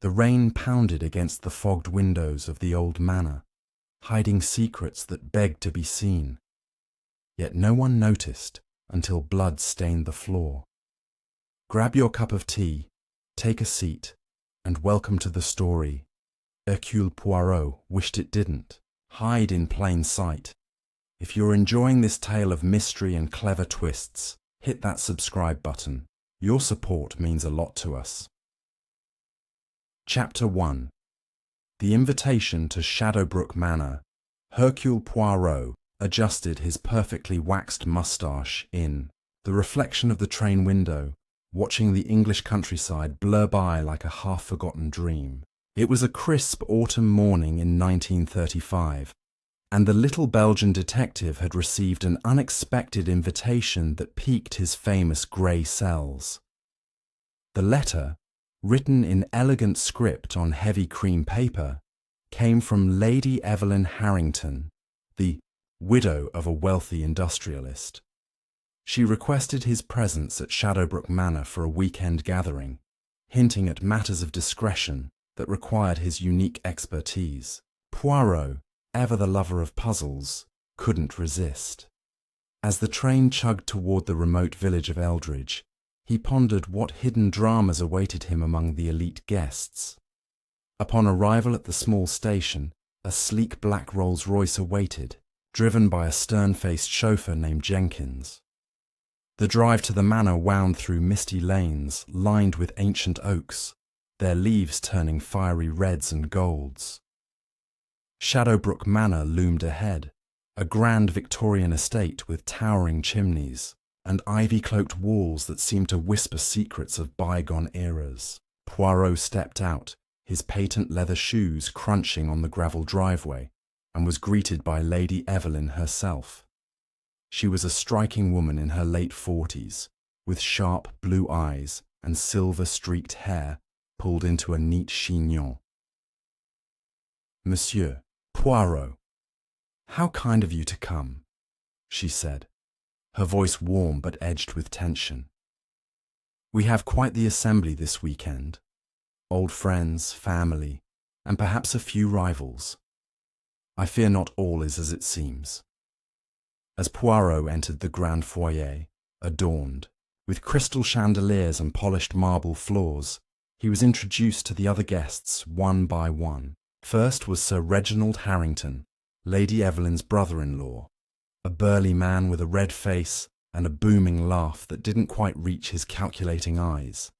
The rain pounded against the fogged windows of the old manor, hiding secrets that begged to be seen. Yet no one noticed until blood stained the floor. Grab your cup of tea, take a seat, and welcome to the story. Hercule Poirot wished it didn't. Hide in plain sight. If you're enjoying this tale of mystery and clever twists, hit that subscribe button. Your support means a lot to us. Chapter 1. The invitation to Shadowbrook Manor. Hercule Poirot adjusted his perfectly waxed moustache in the reflection of the train window, watching the English countryside blur by like a half-forgotten dream. It was a crisp autumn morning in 1935, and the little Belgian detective had received an unexpected invitation that piqued his famous grey cells. The letter, written in elegant script on heavy cream paper, came from Lady Evelyn Harrington, the widow of a wealthy industrialist. She requested his presence at Shadowbrook Manor for a weekend gathering, hinting at matters of discretion that required his unique expertise. Poirot, ever the lover of puzzles, couldn't resist. As the train chugged toward the remote village of Eldridge, he pondered what hidden dramas awaited him among the elite guests. Upon arrival at the small station, a sleek black Rolls-Royce awaited, driven by a stern-faced chauffeur named Jenkins. The drive to the manor wound through misty lanes lined with ancient oaks, their leaves turning fiery reds and golds. Shadowbrook Manor loomed ahead, a grand Victorian estate with towering chimneys and ivy-cloaked walls that seemed to whisper secrets of bygone eras. Poirot stepped out, his patent leather shoes crunching on the gravel driveway, and was greeted by Lady Evelyn herself. She was a striking woman in her late 40s, with sharp blue eyes and silver-streaked hair pulled into a neat chignon. "Monsieur Poirot, how kind of you to come," she said, her voice warm but edged with tension. "We have quite the assembly this weekend. Old friends, family, and perhaps a few rivals. I fear not all is as it seems." As Poirot entered the grand foyer, adorned, with crystal chandeliers and polished marble floors, he was introduced to the other guests one by one. First was Sir Reginald Harrington, Lady Evelyn's brother-in-law, a burly man with a red face and a booming laugh that didn't quite reach his calculating eyes.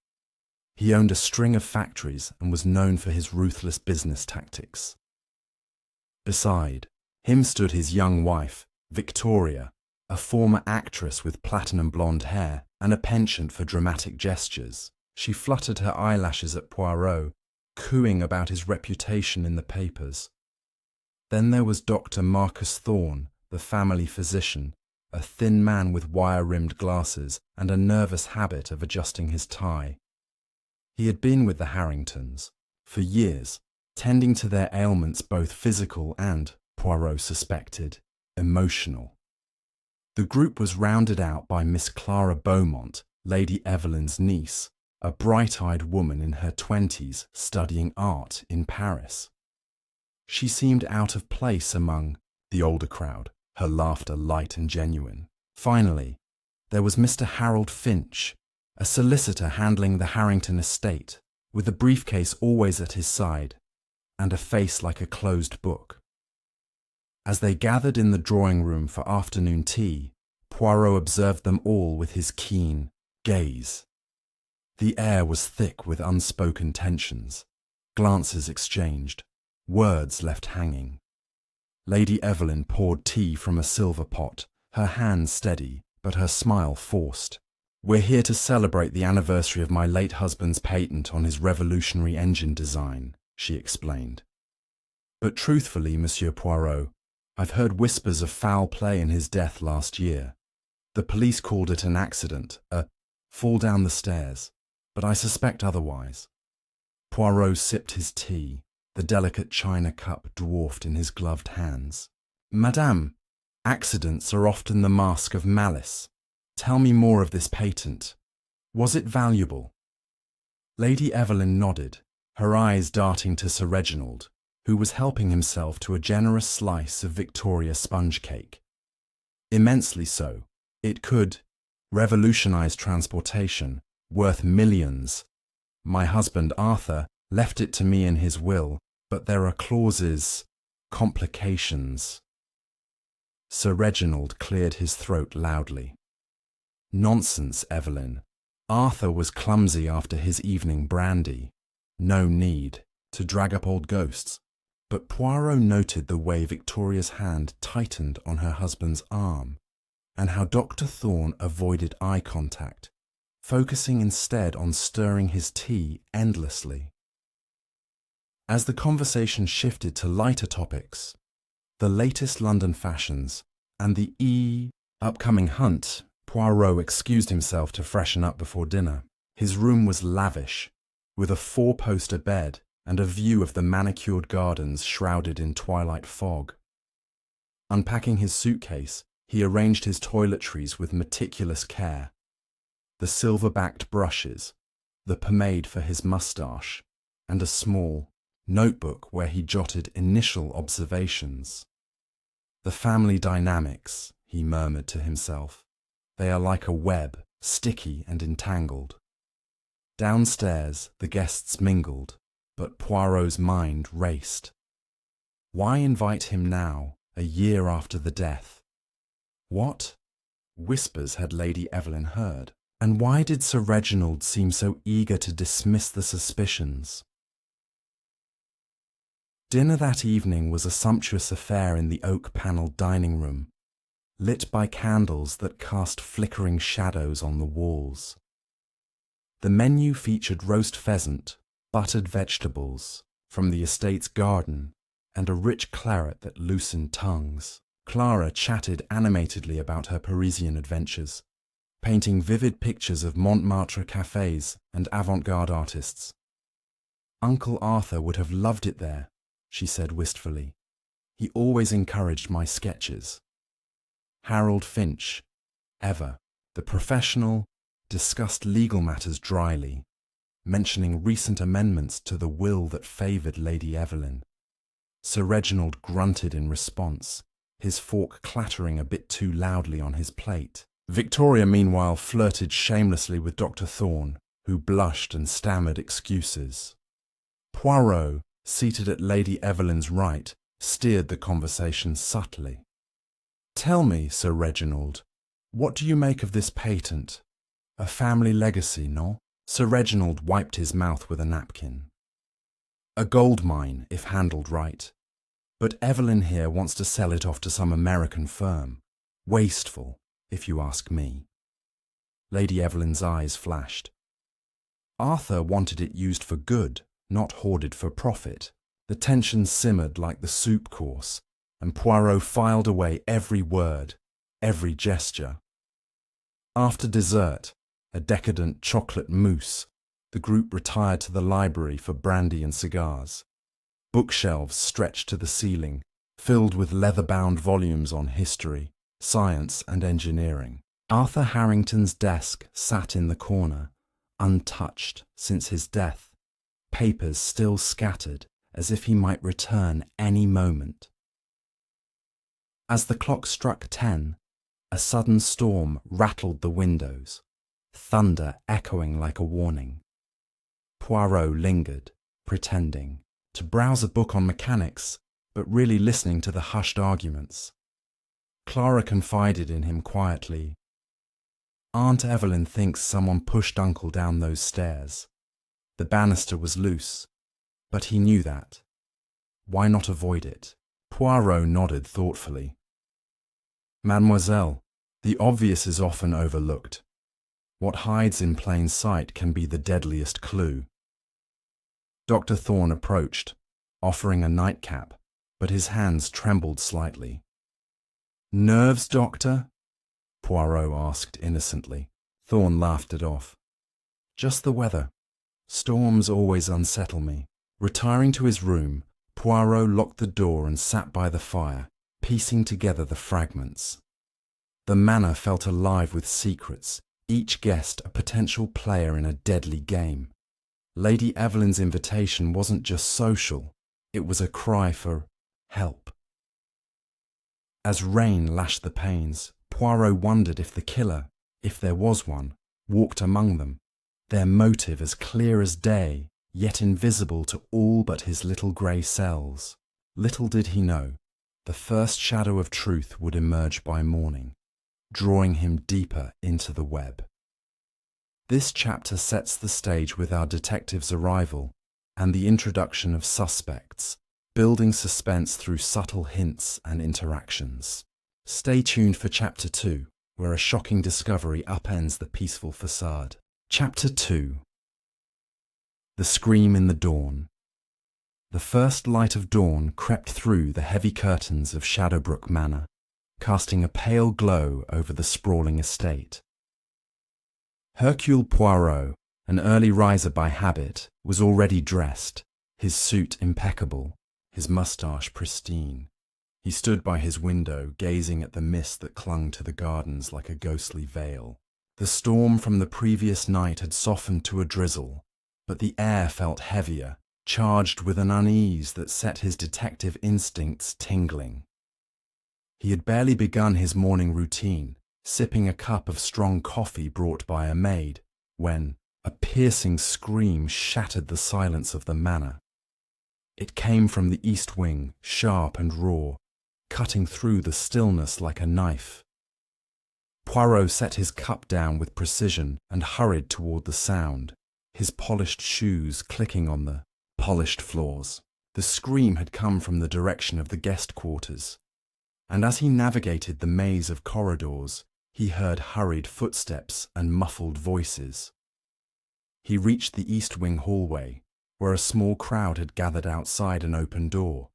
He owned a string of factories and was known for his ruthless business tactics. Beside him stood his young wife, Victoria, a former actress with platinum blonde hair and a penchant for dramatic gestures. She fluttered her eyelashes at Poirot, cooing about his reputation in the papers. Then there was Dr. Marcus Thorne, the family physician, a thin man with wire-rimmed glasses and a nervous habit of adjusting his tie. He had been with the Harringtons for years, tending to their ailments both physical and, Poirot suspected, emotional. The group was rounded out by Miss Clara Beaumont, Lady Evelyn's niece, a bright-eyed woman in her 20s studying art in Paris. She seemed out of place among the older crowd, her laughter light and genuine. Finally, there was Mr. Harold Finch, a solicitor handling the Harrington estate, with a briefcase always at his side and a face like a closed book. As they gathered in the drawing room for afternoon tea, Poirot observed them all with his keen gaze. The air was thick with unspoken tensions, glances exchanged, words left hanging. Lady Evelyn poured tea from a silver pot, her hand steady, but her smile forced. "We're here to celebrate the anniversary of my late husband's patent on his revolutionary engine design," she explained. "But truthfully, Monsieur Poirot, I've heard whispers of foul play in his death last year. The police called it an accident, a fall down the stairs, but I suspect otherwise." Poirot sipped his tea, the delicate china cup dwarfed in his gloved hands. "Madame, accidents are often the mask of malice. Tell me more of this patent. Was it valuable?" Lady Evelyn nodded, her eyes darting to Sir Reginald, who was helping himself to a generous slice of Victoria sponge cake. Immensely so. It could revolutionize transportation, worth millions. My husband Arthur left it to me in his will, but there are clauses, complications. Sir Reginald cleared his throat loudly. Nonsense, Evelyn. Arthur was clumsy after his evening brandy. No need to drag up old ghosts. But Poirot noted the way Victoria's hand tightened on her husband's arm, and how Dr. Thorne avoided eye contact, focusing instead on stirring his tea endlessly. As the conversation shifted to lighter topics, the latest London fashions, and the upcoming hunt, Poirot excused himself to freshen up before dinner. His room was lavish, with a 4-poster bed and a view of the manicured gardens shrouded in twilight fog. Unpacking his suitcase, he arranged his toiletries with meticulous care. The silver-backed brushes, the pomade for his moustache, and a small notebook where he jotted initial observations. The family dynamics, he murmured to himself. They are like a web, sticky and entangled. Downstairs, the guests mingled, but Poirot's mind raced. Why invite him now, a year after the death? What whispers had Lady Evelyn heard? And why did Sir Reginald seem so eager to dismiss the suspicions? Dinner that evening was a sumptuous affair in the oak-panelled dining room, lit by candles that cast flickering shadows on the walls. The menu featured roast pheasant, buttered vegetables from the estate's garden, and a rich claret that loosened tongues. Clara chatted animatedly about her Parisian adventures, painting vivid pictures of Montmartre cafes and avant-garde artists. Uncle Arthur would have loved it there, she said wistfully. He always encouraged my sketches. Harold Finch, ever, the professional, discussed legal matters dryly, mentioning recent amendments to the will that favoured Lady Evelyn. Sir Reginald grunted in response, his fork clattering a bit too loudly on his plate. Victoria meanwhile flirted shamelessly with Dr. Thorne, who blushed and stammered excuses. Poirot, seated at Lady Evelyn's right, steered the conversation subtly. "Tell me, Sir Reginald, what do you make of this patent? A family legacy, no?" Sir Reginald wiped his mouth with a napkin. "A gold mine, if handled right. But Evelyn here wants to sell it off to some American firm. Wasteful, if you ask me." Lady Evelyn's eyes flashed. Arthur wanted it used for good, not hoarded for profit. The tension simmered like the soup course, and Poirot filed away every word, every gesture. After dessert, a decadent chocolate mousse, the group retired to the library for brandy and cigars. Bookshelves stretched to the ceiling, filled with leather-bound volumes on history, science and engineering. Arthur Harrington's desk sat in the corner, untouched since his death, papers still scattered as if he might return any moment. As the clock struck 10, a sudden storm rattled the windows, thunder echoing like a warning. Poirot lingered, pretending to browse a book on mechanics, but really listening to the hushed arguments. Clara confided in him quietly. "Aunt Evelyn thinks someone pushed Uncle down those stairs. The banister was loose, but he knew that. Why not avoid it?" Poirot nodded thoughtfully. "Mademoiselle, the obvious is often overlooked. What hides in plain sight can be the deadliest clue." Dr. Thorne approached, offering a nightcap, but his hands trembled slightly. "Nerves, doctor?" Poirot asked innocently. Thorne laughed it off. "Just the weather. Storms always unsettle me." Retiring to his room, Poirot locked the door and sat by the fire, piecing together the fragments. The manor felt alive with secrets, each guest a potential player in a deadly game. Lady Evelyn's invitation wasn't just social, it was a cry for help. As rain lashed the panes, Poirot wondered if the killer, if there was one, walked among them, their motive as clear as day, yet invisible to all but his little grey cells. Little did he know, the first shadow of truth would emerge by morning, drawing him deeper into the web. This chapter sets the stage with our detective's arrival and the introduction of suspects, building suspense through subtle hints and interactions. Stay tuned for Chapter 2, where a shocking discovery upends the peaceful facade. Chapter 2. The Scream in the Dawn. The first light of dawn crept through the heavy curtains of Shadowbrook Manor, casting a pale glow over the sprawling estate. Hercule Poirot, an early riser by habit, was already dressed, his suit impeccable, his moustache pristine. He stood by his window, gazing at the mist that clung to the gardens like a ghostly veil. The storm from the previous night had softened to a drizzle, but the air felt heavier, charged with an unease that set his detective instincts tingling. He had barely begun his morning routine, sipping a cup of strong coffee brought by a maid, when a piercing scream shattered the silence of the manor. It came from the east wing, sharp and raw, cutting through the stillness like a knife. Poirot set his cup down with precision and hurried toward the sound, his polished shoes clicking on the polished floors. The scream had come from the direction of the guest quarters, and as he navigated the maze of corridors, he heard hurried footsteps and muffled voices. He reached the east wing hallway, where a small crowd had gathered outside an open door.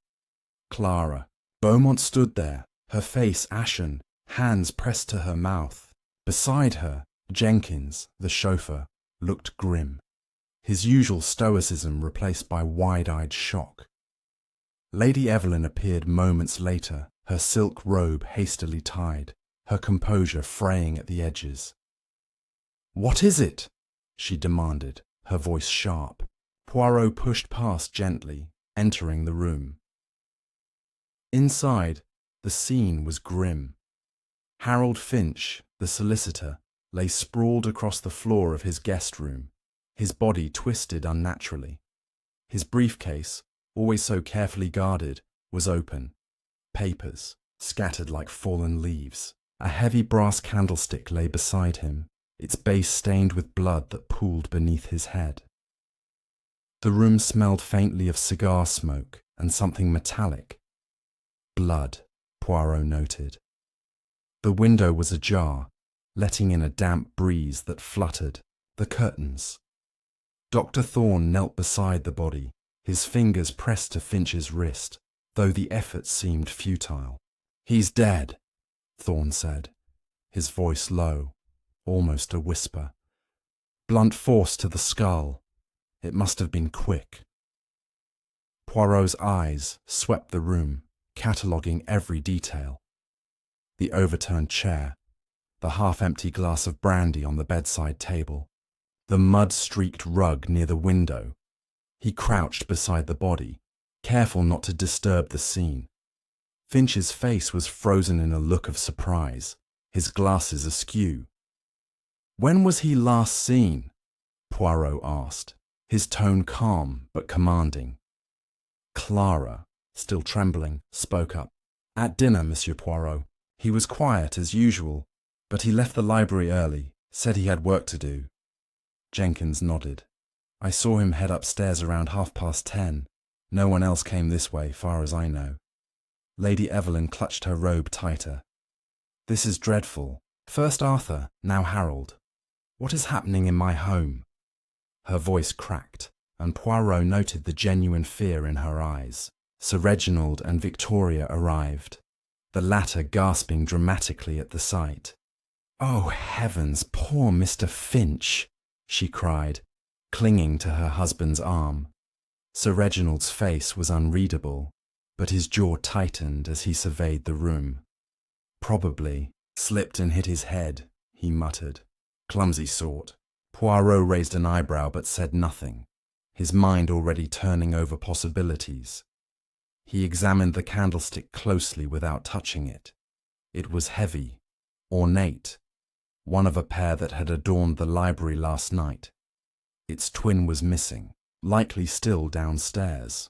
Clara Beaumont stood there, her face ashen, hands pressed to her mouth. Beside her, Jenkins, the chauffeur, looked grim, his usual stoicism replaced by wide-eyed shock. Lady Evelyn appeared moments later, her silk robe hastily tied, her composure fraying at the edges. "What is it?" she demanded, her voice sharp. Poirot pushed past gently, entering the room. Inside, the scene was grim. Harold Finch, the solicitor, lay sprawled across the floor of his guest room, his body twisted unnaturally. His briefcase, always so carefully guarded, was open, papers scattered like fallen leaves. A heavy brass candlestick lay beside him, its base stained with blood that pooled beneath his head. The room smelled faintly of cigar smoke and something metallic. Blood, Poirot noted. The window was ajar, letting in a damp breeze that fluttered the curtains. Dr. Thorne knelt beside the body, his fingers pressed to Finch's wrist, though the effort seemed futile. "He's dead," Thorne said, his voice low, almost a whisper. "Blunt force to the skull. It must have been quick." Poirot's eyes swept the room, cataloguing every detail. The overturned chair, the half-empty glass of brandy on the bedside table, the mud-streaked rug near the window. He crouched beside the body, careful not to disturb the scene. Finch's face was frozen in a look of surprise, his glasses askew. "When was he last seen?" Poirot asked, his tone calm but commanding. Clara, still trembling, spoke up. "At dinner, Monsieur Poirot. He was quiet as usual, but he left the library early, said he had work to do." Jenkins nodded. "I saw him head upstairs around 10:30. No one else came this way, far as I know." Lady Evelyn clutched her robe tighter. "This is dreadful. First Arthur, now Harold. What is happening in my home?" Her voice cracked, and Poirot noted the genuine fear in her eyes. Sir Reginald and Victoria arrived, the latter gasping dramatically at the sight. "Oh, heavens, poor Mr. Finch!" she cried, clinging to her husband's arm. Sir Reginald's face was unreadable, but his jaw tightened as he surveyed the room. "Probably slipped and hit his head," he muttered. "Clumsy sort." Poirot raised an eyebrow but said nothing. his mind already turning over possibilities. He examined the candlestick closely without touching it. It was heavy, ornate, one of a pair that had adorned the library last night. Its twin was missing, likely still downstairs.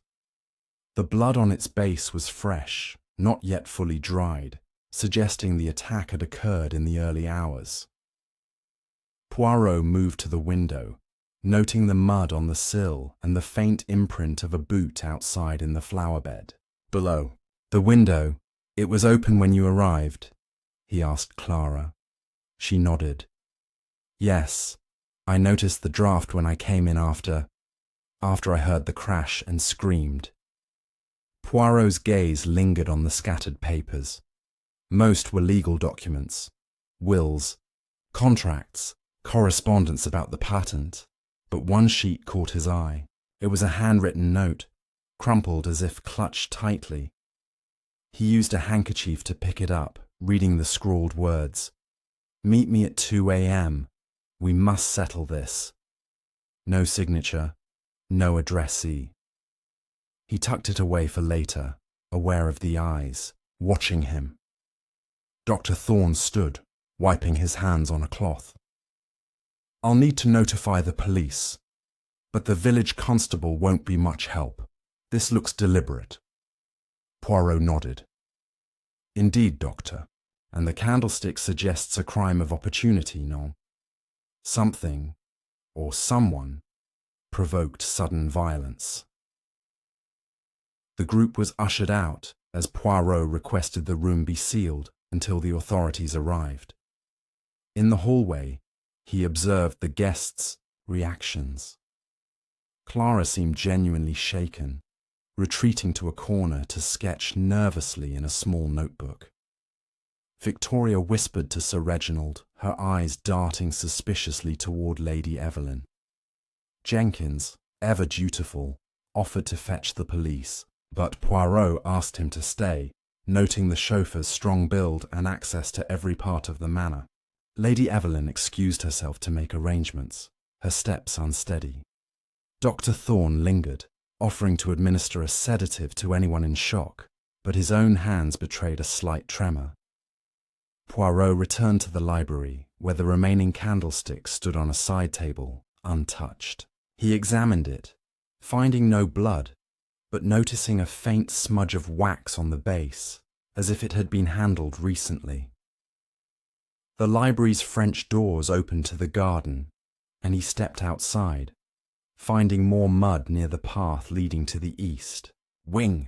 The blood on its base was fresh, not yet fully dried, suggesting the attack had occurred in the early hours. Poirot moved to the window, noting the mud on the sill and the faint imprint of a boot outside in the flower bed. Below the window, it was open when you arrived, he asked Clara. She nodded. Yes, I noticed the draft when I came in after I heard the crash and screamed. Poirot's gaze lingered on the scattered papers. Most were legal documents, wills, contracts, correspondence about the patent, but one sheet caught his eye. It was a handwritten note, crumpled as if clutched tightly. He used a handkerchief to pick it up, reading the scrawled words. Meet me at 2 a.m. We must settle this. No signature, no addressee. He tucked it away for later, aware of the eyes, watching him. Dr. Thorne stood, wiping his hands on a cloth. I'll need to notify the police, but the village constable won't be much help. This looks deliberate. Poirot nodded. Indeed, Doctor, and the candlestick suggests a crime of opportunity, no? Something, or someone, provoked sudden violence. The group was ushered out as Poirot requested the room be sealed until the authorities arrived. In the hallway, he observed the guests' reactions. Clara seemed genuinely shaken, retreating to a corner to sketch nervously in a small notebook. Victoria whispered to Sir Reginald, her eyes darting suspiciously toward Lady Evelyn. Jenkins, ever dutiful, offered to fetch the police, but Poirot asked him to stay, noting the chauffeur's strong build and access to every part of the manor. Lady Evelyn excused herself to make arrangements, her steps unsteady. Dr. Thorne lingered, offering to administer a sedative to anyone in shock, but his own hands betrayed a slight tremor. Poirot returned to the library, where the remaining candlestick stood on a side table, untouched. He examined it, finding no blood, but noticing a faint smudge of wax on the base, as if it had been handled recently. The library's French doors opened to the garden, and he stepped outside, finding more mud near the path leading to the east. Wing!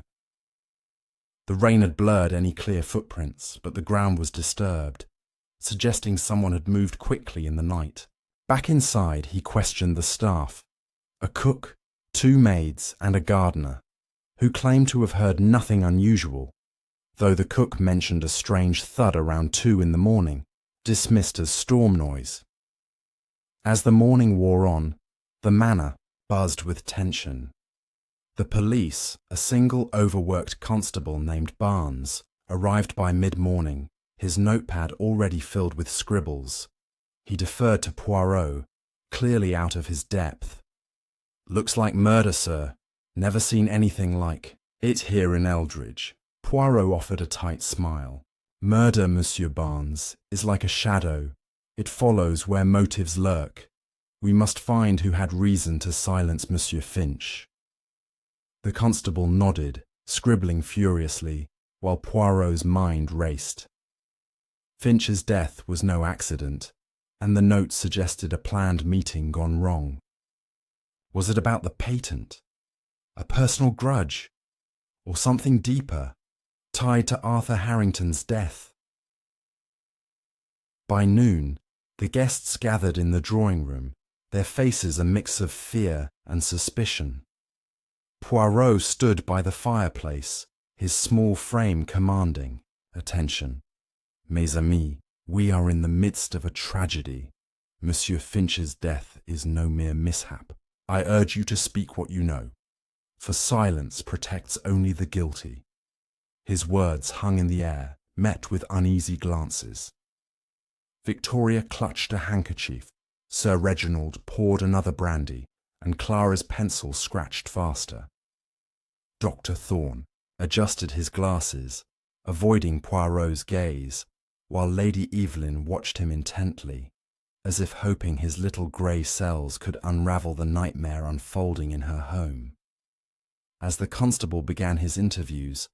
The rain had blurred any clear footprints, but the ground was disturbed, suggesting someone had moved quickly in the night. Back inside, he questioned the staff, a cook, 2 maids, and a gardener, who claimed to have heard nothing unusual, though the cook mentioned a strange thud around 2 in the morning, dismissed as storm noise. As the morning wore on, the manor buzzed with tension. The police, a single overworked constable named Barnes, arrived by mid-morning, his notepad already filled with scribbles. He deferred to Poirot, clearly out of his depth. Looks like murder, sir. Never seen anything like it here in Eldridge. Poirot offered a tight smile. Murder, Monsieur Barnes, is like a shadow. It follows where motives lurk. We must find who had reason to silence Monsieur Finch. The constable nodded, scribbling furiously, while Poirot's mind raced. Finch's death was no accident, and the note suggested a planned meeting gone wrong. Was it about the patent? A personal grudge? Or something deeper, tied to Arthur Harrington's death? By noon, the guests gathered in the drawing room, their faces a mix of fear and suspicion. Poirot stood by the fireplace, his small frame commanding attention. Mes amis, we are in the midst of a tragedy. Monsieur Finch's death is no mere mishap. I urge you to speak what you know, for silence protects only the guilty. His words hung in the air, met with uneasy glances. Victoria clutched a handkerchief. Sir Reginald poured another brandy, and Clara's pencil scratched faster. Dr. Thorne adjusted his glasses, avoiding Poirot's gaze, while Lady Evelyn watched him intently, as if hoping his little grey cells could unravel the nightmare unfolding in her home. As the constable began his interviews,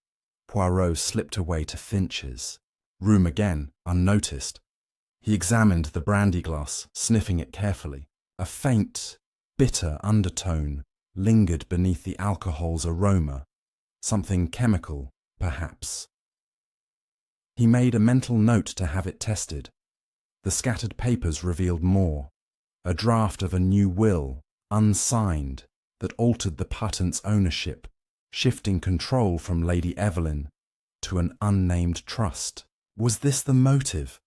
Poirot slipped away to Finch's room again, unnoticed. He examined the brandy glass, sniffing it carefully. A faint, bitter undertone lingered beneath the alcohol's aroma, something chemical, perhaps. He made a mental note to have it tested. The scattered papers revealed more, a draft of a new will, unsigned, that altered the patent's ownership, shifting control from Lady Evelyn to an unnamed trust. Was this the motive,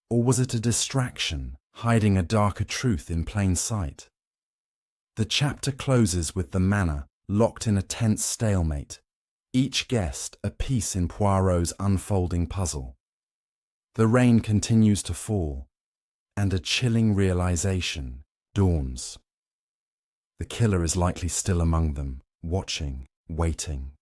or was it a distraction, hiding a darker truth in plain sight? The chapter closes with the manor locked in a tense stalemate, each guest a piece in Poirot's unfolding puzzle. The rain continues to fall, and a chilling realization dawns. The killer is likely still among them, watching, waiting.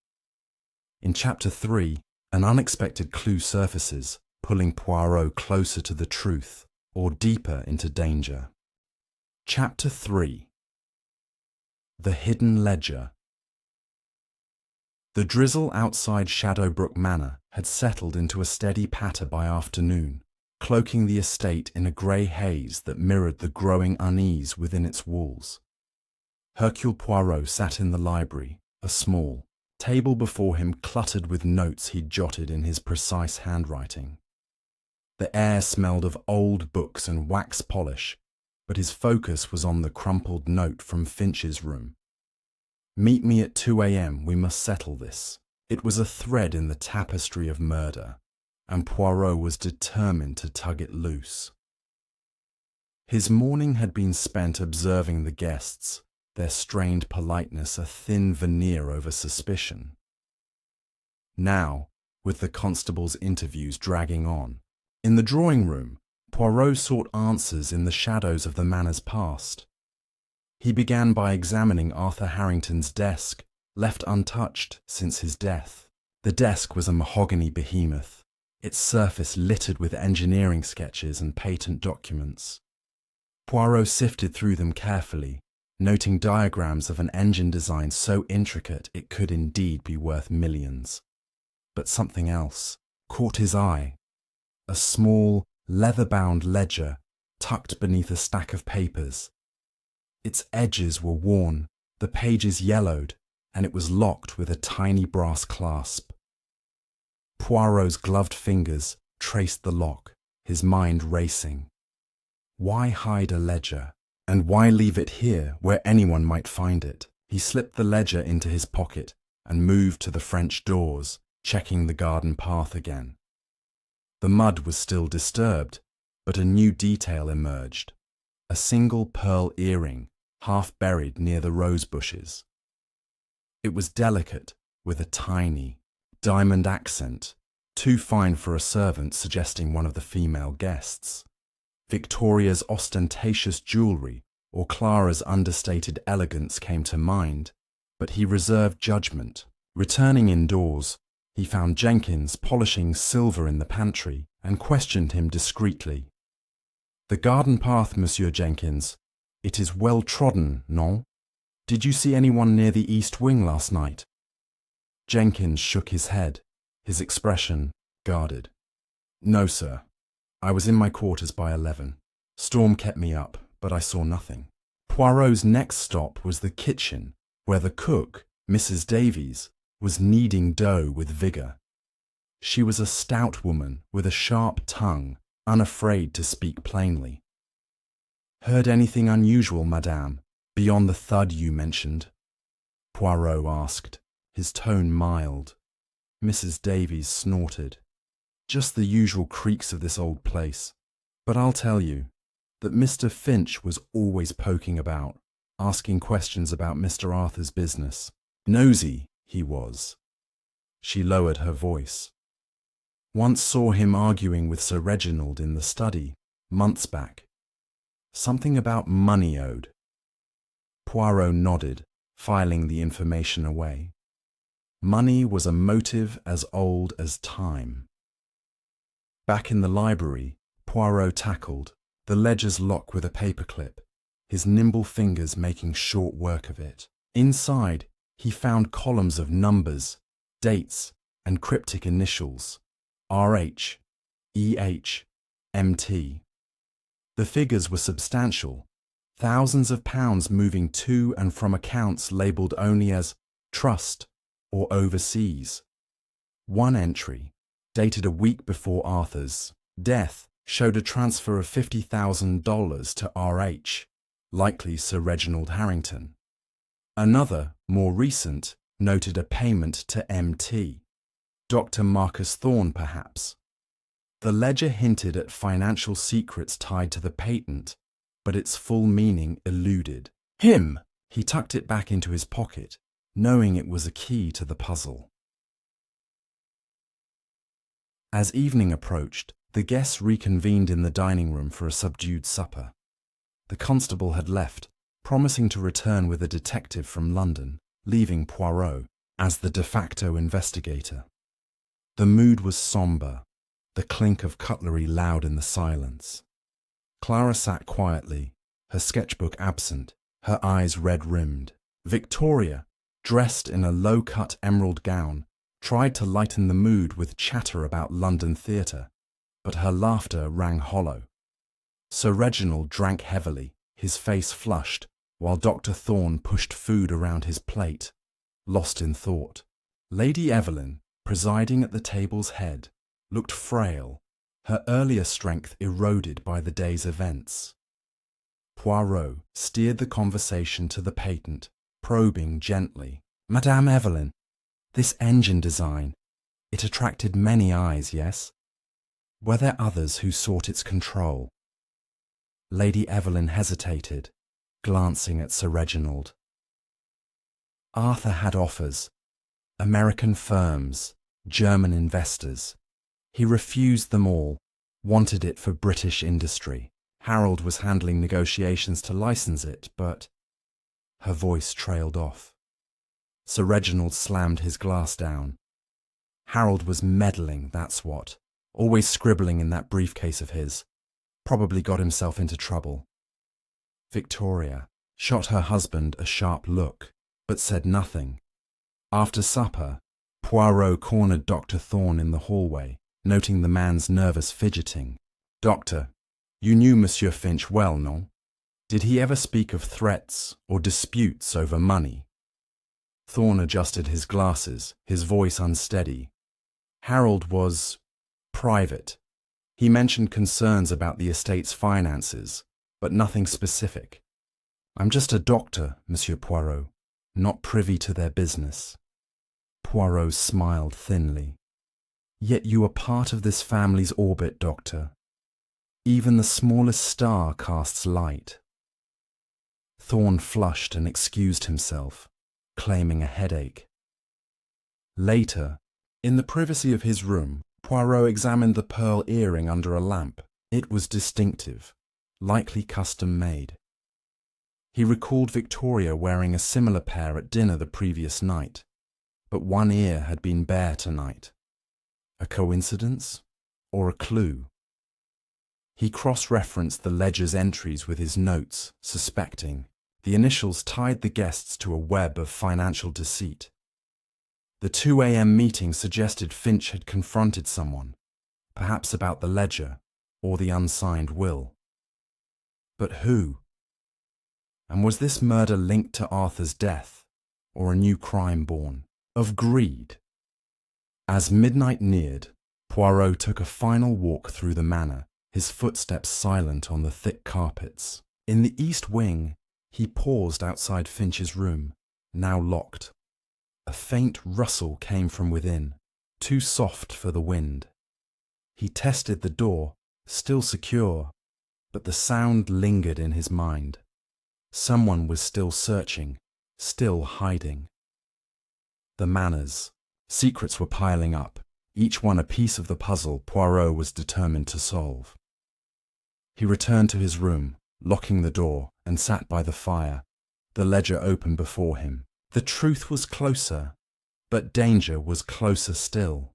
In Chapter 3, an unexpected clue surfaces, pulling Poirot closer to the truth or deeper into danger. Chapter 3. The Hidden Ledger. The drizzle outside Shadowbrook Manor had settled into a steady patter by afternoon, cloaking the estate in a grey haze that mirrored the growing unease within its walls. Hercule Poirot sat in the library, a small table before him cluttered with notes he'd jotted in his precise handwriting. The air smelled of old books and wax polish, but his focus was on the crumpled note from Finch's room. "Meet me at 2 a.m. We must settle this." It was a thread in the tapestry of murder, and Poirot was determined to tug it loose. His morning had been spent observing the guests, their strained politeness a thin veneer over suspicion. Now, with the constable's interviews dragging on, in the drawing room, Poirot sought answers in the shadows of the manor's past. He began by examining Arthur Harrington's desk, left untouched since his death. The desk was a mahogany behemoth, its surface littered with engineering sketches and patent documents. Poirot sifted through them carefully, noting diagrams of an engine design so intricate it could indeed be worth millions. But something else caught his eye. A small, leather-bound ledger tucked beneath a stack of papers. Its edges were worn, the pages yellowed, and it was locked with a tiny brass clasp. Poirot's gloved fingers traced the lock, his mind racing. Why hide a ledger? And why leave it here where anyone might find it? He slipped the ledger into his pocket and moved to the French doors, checking the garden path again. The mud was still disturbed, but a new detail emerged. A single pearl earring, half buried near the rose bushes. It was delicate, with a tiny, diamond accent, too fine for a servant, suggesting one of the female guests. Victoria's ostentatious jewellery or Clara's understated elegance came to mind, but he reserved judgment. Returning indoors, he found Jenkins polishing silver in the pantry and questioned him discreetly. "The garden path, Monsieur Jenkins. It is well trodden, non? Did you see anyone near the east wing last night?" Jenkins shook his head, his expression guarded. "No, sir. I was in my quarters by 11. Storm kept me up, but I saw nothing." Poirot's next stop was the kitchen, where the cook, Mrs. Davies, was kneading dough with vigour. She was a stout woman with a sharp tongue, unafraid to speak plainly. "Heard anything unusual, madame, beyond the thud you mentioned?" Poirot asked, his tone mild. Mrs. Davies snorted. "Just the usual creaks of this old place. But I'll tell you that Mr. Finch was always poking about, asking questions about Mr. Arthur's business. Nosy, he was." She lowered her voice. "Once saw him arguing with Sir Reginald in the study, months back. Something about money owed." Poirot nodded, filing the information away. Money was a motive as old as time. Back in the library, Poirot tackled the ledger's lock with a paperclip, his nimble fingers making short work of it. Inside, he found columns of numbers, dates, and cryptic initials: RH, EH, MT. The figures were substantial, thousands of pounds moving to and from accounts labelled only as trust or overseas. One entry, dated a week before Arthur's death, showed a transfer of $50,000 to RH, likely Sir Reginald Harrington. Another, more recent, noted a payment to MT, Dr. Marcus Thorne perhaps. The ledger hinted at financial secrets tied to the patent, but its full meaning eluded him. He tucked it back into his pocket, knowing it was a key to the puzzle. As evening approached, the guests reconvened in the dining room for a subdued supper. The constable had left, promising to return with a detective from London, leaving Poirot as the de facto investigator. The mood was sombre, the clink of cutlery loud in the silence. Clara sat quietly, her sketchbook absent, her eyes red-rimmed. Victoria, dressed in a low-cut emerald gown, tried to lighten the mood with chatter about London theatre, but her laughter rang hollow. Sir Reginald drank heavily, his face flushed, while Dr. Thorne pushed food around his plate, lost in thought. Lady Evelyn, presiding at the table's head, looked frail, her earlier strength eroded by the day's events. Poirot steered the conversation to the patent, probing gently. "Madame Evelyn, this engine design, it attracted many eyes, yes? Were there others who sought its control?" Lady Evelyn hesitated, glancing at Sir Reginald. "Arthur had offers, American firms, German investors. He refused them all, wanted it for British industry. Harold was handling negotiations to license it, but—" Her voice trailed off. Sir Reginald slammed his glass down. "Harold was meddling, that's what. Always scribbling in that briefcase of his. Probably got himself into trouble." Victoria shot her husband a sharp look, but said nothing. After supper, Poirot cornered Dr. Thorne in the hallway, noting the man's nervous fidgeting. "Doctor, you knew Monsieur Finch well, no? Did he ever speak of threats or disputes over money?" Thorne adjusted his glasses, his voice unsteady. "Harold was private. He mentioned concerns about the estate's finances, but nothing specific. I'm just a doctor, Monsieur Poirot, not privy to their business." Poirot smiled thinly. "Yet you are part of this family's orbit, Doctor. Even the smallest star casts light." Thorne flushed and excused himself, claiming a headache. Later, in the privacy of his room, Poirot examined the pearl earring under a lamp. It was distinctive, likely custom-made. He recalled Victoria wearing a similar pair at dinner the previous night, but one ear had been bare tonight. A coincidence or a clue? He cross-referenced the ledger's entries with his notes, suspecting the initials tied the guests to a web of financial deceit. The 2 a.m. meeting suggested Finch had confronted someone, perhaps about the ledger or the unsigned will. But who? And was this murder linked to Arthur's death, or a new crime born of greed? As midnight neared, Poirot took a final walk through the manor, his footsteps silent on the thick carpets. In the east wing, he paused outside Finch's room, now locked. A faint rustle came from within, too soft for the wind. He tested the door, still secure, but the sound lingered in his mind. Someone was still searching, still hiding. The manors. Secrets were piling up, each one a piece of the puzzle Poirot was determined to solve. He returned to his room, locking the door, and sat by the fire, The ledger opened before him. The truth was closer, but danger was closer still.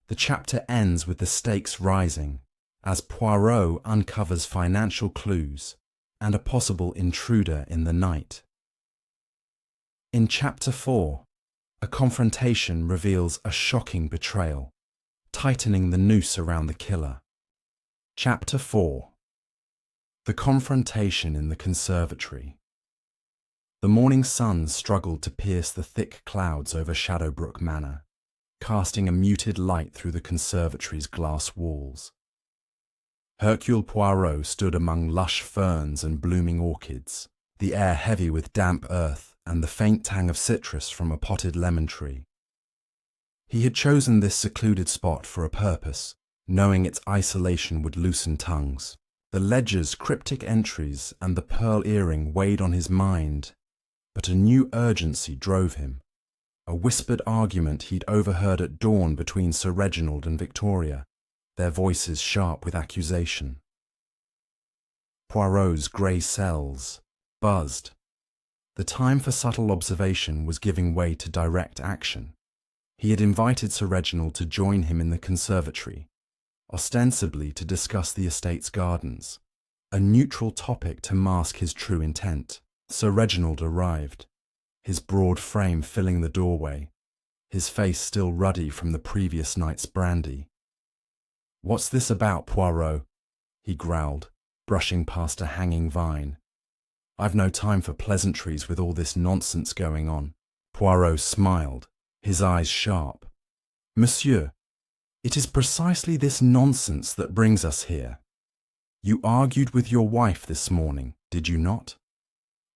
The chapter ends with the stakes rising as Poirot uncovers financial clues and a possible intruder in the night. In Chapter 4, a confrontation reveals a shocking betrayal, tightening the noose around the killer. Chapter 4. The confrontation in the conservatory. The morning sun struggled to pierce the thick clouds over Shadowbrook Manor, casting a muted light through the conservatory's glass walls. Hercule Poirot stood among lush ferns and blooming orchids, the air heavy with damp earth and the faint tang of citrus from a potted lemon tree. He had chosen this secluded spot for a purpose, knowing its isolation would loosen tongues. The ledger's cryptic entries and the pearl earring weighed on his mind, but a new urgency drove him. A whispered argument he'd overheard at dawn between Sir Reginald and Victoria, their voices sharp with accusation. Poirot's grey cells buzzed. The time for subtle observation was giving way to direct action. He had invited Sir Reginald to join him in the conservatory, ostensibly to discuss the estate's gardens, a neutral topic to mask his true intent. Sir Reginald arrived, his broad frame filling the doorway, his face still ruddy from the previous night's brandy. "What's this about, Poirot?" he growled, brushing past a hanging vine. "I've no time for pleasantries with all this nonsense going on." Poirot smiled, his eyes sharp. "Monsieur, it is precisely this nonsense that brings us here. You argued with your wife this morning, did you not?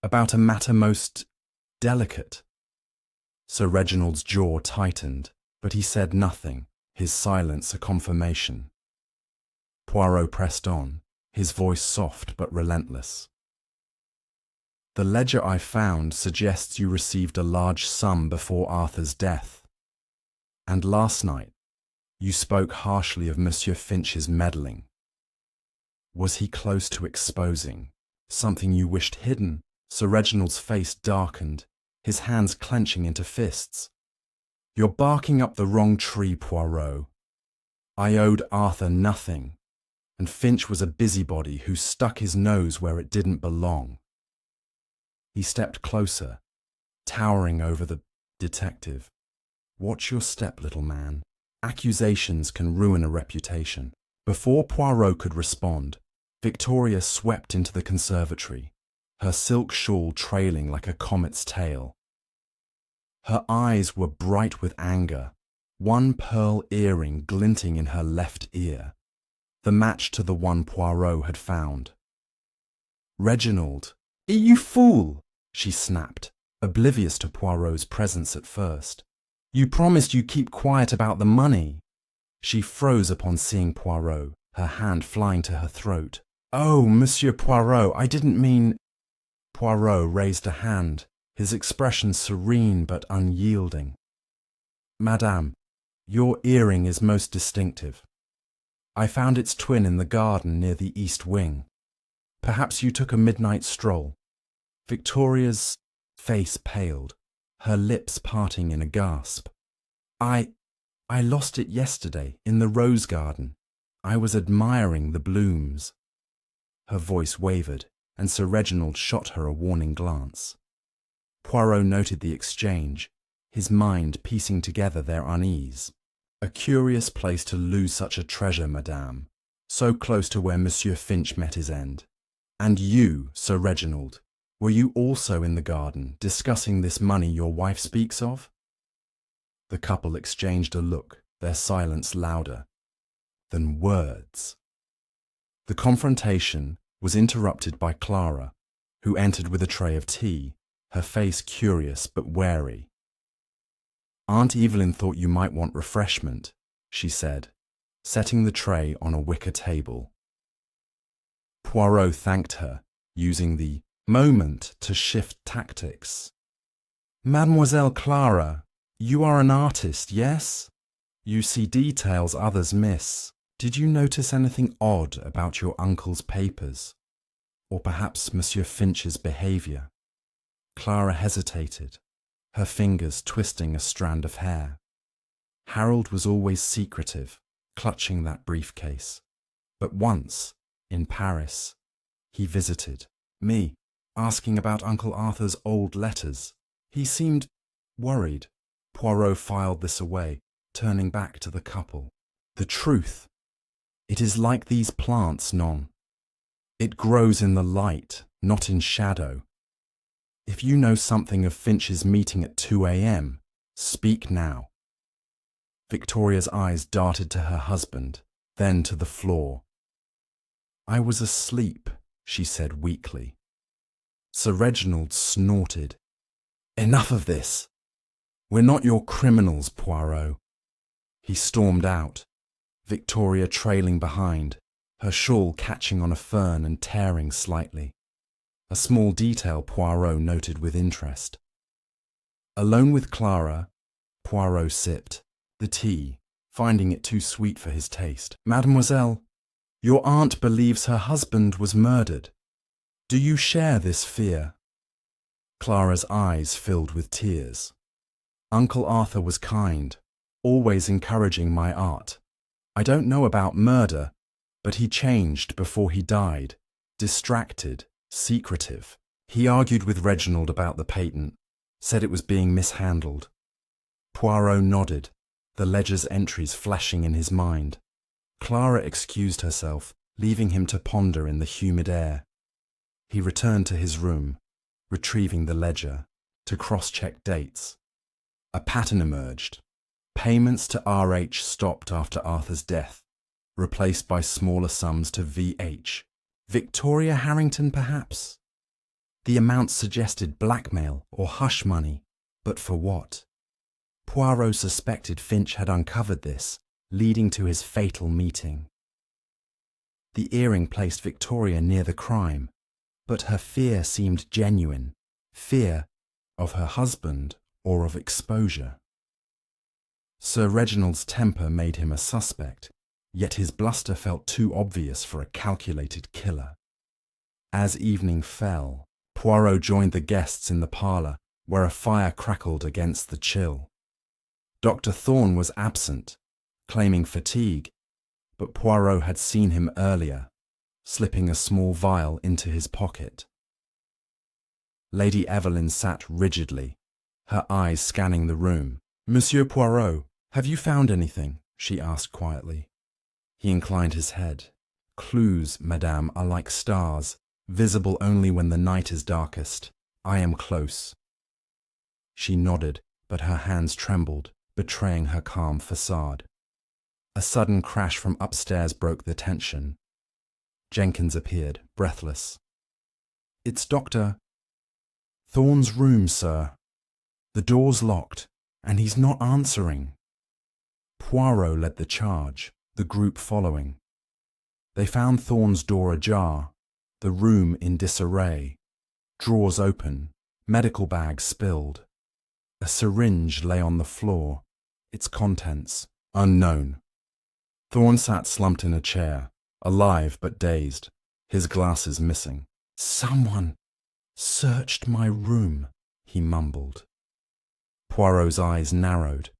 About a matter most delicate." Sir Reginald's jaw tightened, but he said nothing, his silence a confirmation. Poirot pressed on, his voice soft but relentless. "The ledger I found suggests you received a large sum before Arthur's death. And last night, you spoke harshly of Monsieur Finch's meddling. Was he close to exposing something you wished hidden?" Sir Reginald's face darkened, his hands clenching into fists. "You're barking up the wrong tree, Poirot. I owed Arthur nothing, and Finch was a busybody who stuck his nose where it didn't belong." He stepped closer, towering over the detective. "Watch your step, little man. Accusations can ruin a reputation." Before Poirot could respond, Victoria swept into the conservatory, her silk shawl trailing like a comet's tail. Her eyes were bright with anger, one pearl earring glinting in her left ear, the match to the one Poirot had found. "Reginald, you fool!" she snapped, oblivious to Poirot's presence at first. "You promised you'd keep quiet about the money." She froze upon seeing Poirot, her hand flying to her throat. "Oh, Monsieur Poirot, I didn't mean—" Poirot raised a hand, his expression serene but unyielding. "Madame, your earring is most distinctive. I found its twin in the garden near the east wing. Perhaps you took a midnight stroll." Victoria's face paled, her lips parting in a gasp. I lost it yesterday in the rose garden. I was admiring the blooms." Her voice wavered, and Sir Reginald shot her a warning glance. Poirot noted the exchange, his mind piecing together their unease. "A curious place to lose such a treasure, madame, so close to where Monsieur Finch met his end. And you, Sir Reginald, were you also in the garden discussing this money your wife speaks of?" The couple exchanged a look, their silence louder than words. The confrontation was interrupted by Clara, who entered with a tray of tea, her face curious but wary. "Aunt Evelyn thought you might want refreshment," she said, setting the tray on a wicker table. Poirot thanked her, using the moment to shift tactics. "Mademoiselle Clara, you are an artist, yes? You see details others miss. Did you notice anything odd about your uncle's papers? Or perhaps Monsieur Finch's behaviour?" Clara hesitated, her fingers twisting a strand of hair. Harold was always secretive, clutching that briefcase. But once, in Paris, he visited me, asking about Uncle Arthur's old letters. He seemed worried. Poirot filed this away, turning back to the couple. The truth. It is like these plants, Non. It grows in the light, not in shadow. If you know something of Finch's meeting at 2 a.m., speak now. Victoria's eyes darted to her husband, then to the floor. I was asleep, she said weakly. Sir Reginald snorted. Enough of this. We're not your criminals, Poirot. He stormed out, Victoria trailing behind, her shawl catching on a fern and tearing slightly. A small detail Poirot noted with interest. Alone with Clara, Poirot sipped the tea, finding it too sweet for his taste. Mademoiselle, your aunt believes her husband was murdered. Do you share this fear? Clara's eyes filled with tears. Uncle Arthur was kind, always encouraging my art. I don't know about murder, but he changed before he died, distracted, secretive. He argued with Reginald about the patent, said it was being mishandled. Poirot nodded, the ledger's entries flashing in his mind. Clara excused herself, leaving him to ponder in the humid air. He returned to his room, retrieving the ledger, to cross-check dates. A pattern emerged. Payments to R.H. stopped after Arthur's death, replaced by smaller sums to V.H. Victoria Harrington, perhaps? The amounts suggested blackmail or hush money, but for what? Poirot suspected Finch had uncovered this, leading to his fatal meeting. The earring placed Victoria near the crime, but her fear seemed genuine, fear of her husband or of exposure. Sir Reginald's temper made him a suspect, yet his bluster felt too obvious for a calculated killer. As evening fell, Poirot joined the guests in the parlour, where a fire crackled against the chill. Dr. Thorne was absent, claiming fatigue, but Poirot had seen him earlier, slipping a small vial into his pocket. Lady Evelyn sat rigidly, her eyes scanning the room. Monsieur Poirot, have you found anything? She asked quietly. He inclined his head. Clues, madame, are like stars, visible only when the night is darkest. I am close. She nodded, but her hands trembled, betraying her calm facade. A sudden crash from upstairs broke the tension. Jenkins appeared, breathless. It's Dr. Thorne's room, sir. The door's locked, and he's not answering. Poirot led the charge, the group following. They found Thorne's door ajar, the room in disarray, drawers open, medical bags spilled. A syringe lay on the floor, its contents unknown. Thorne sat slumped in a chair, alive but dazed, his glasses missing. Someone searched my room, he mumbled. Poirot's eyes narrowed.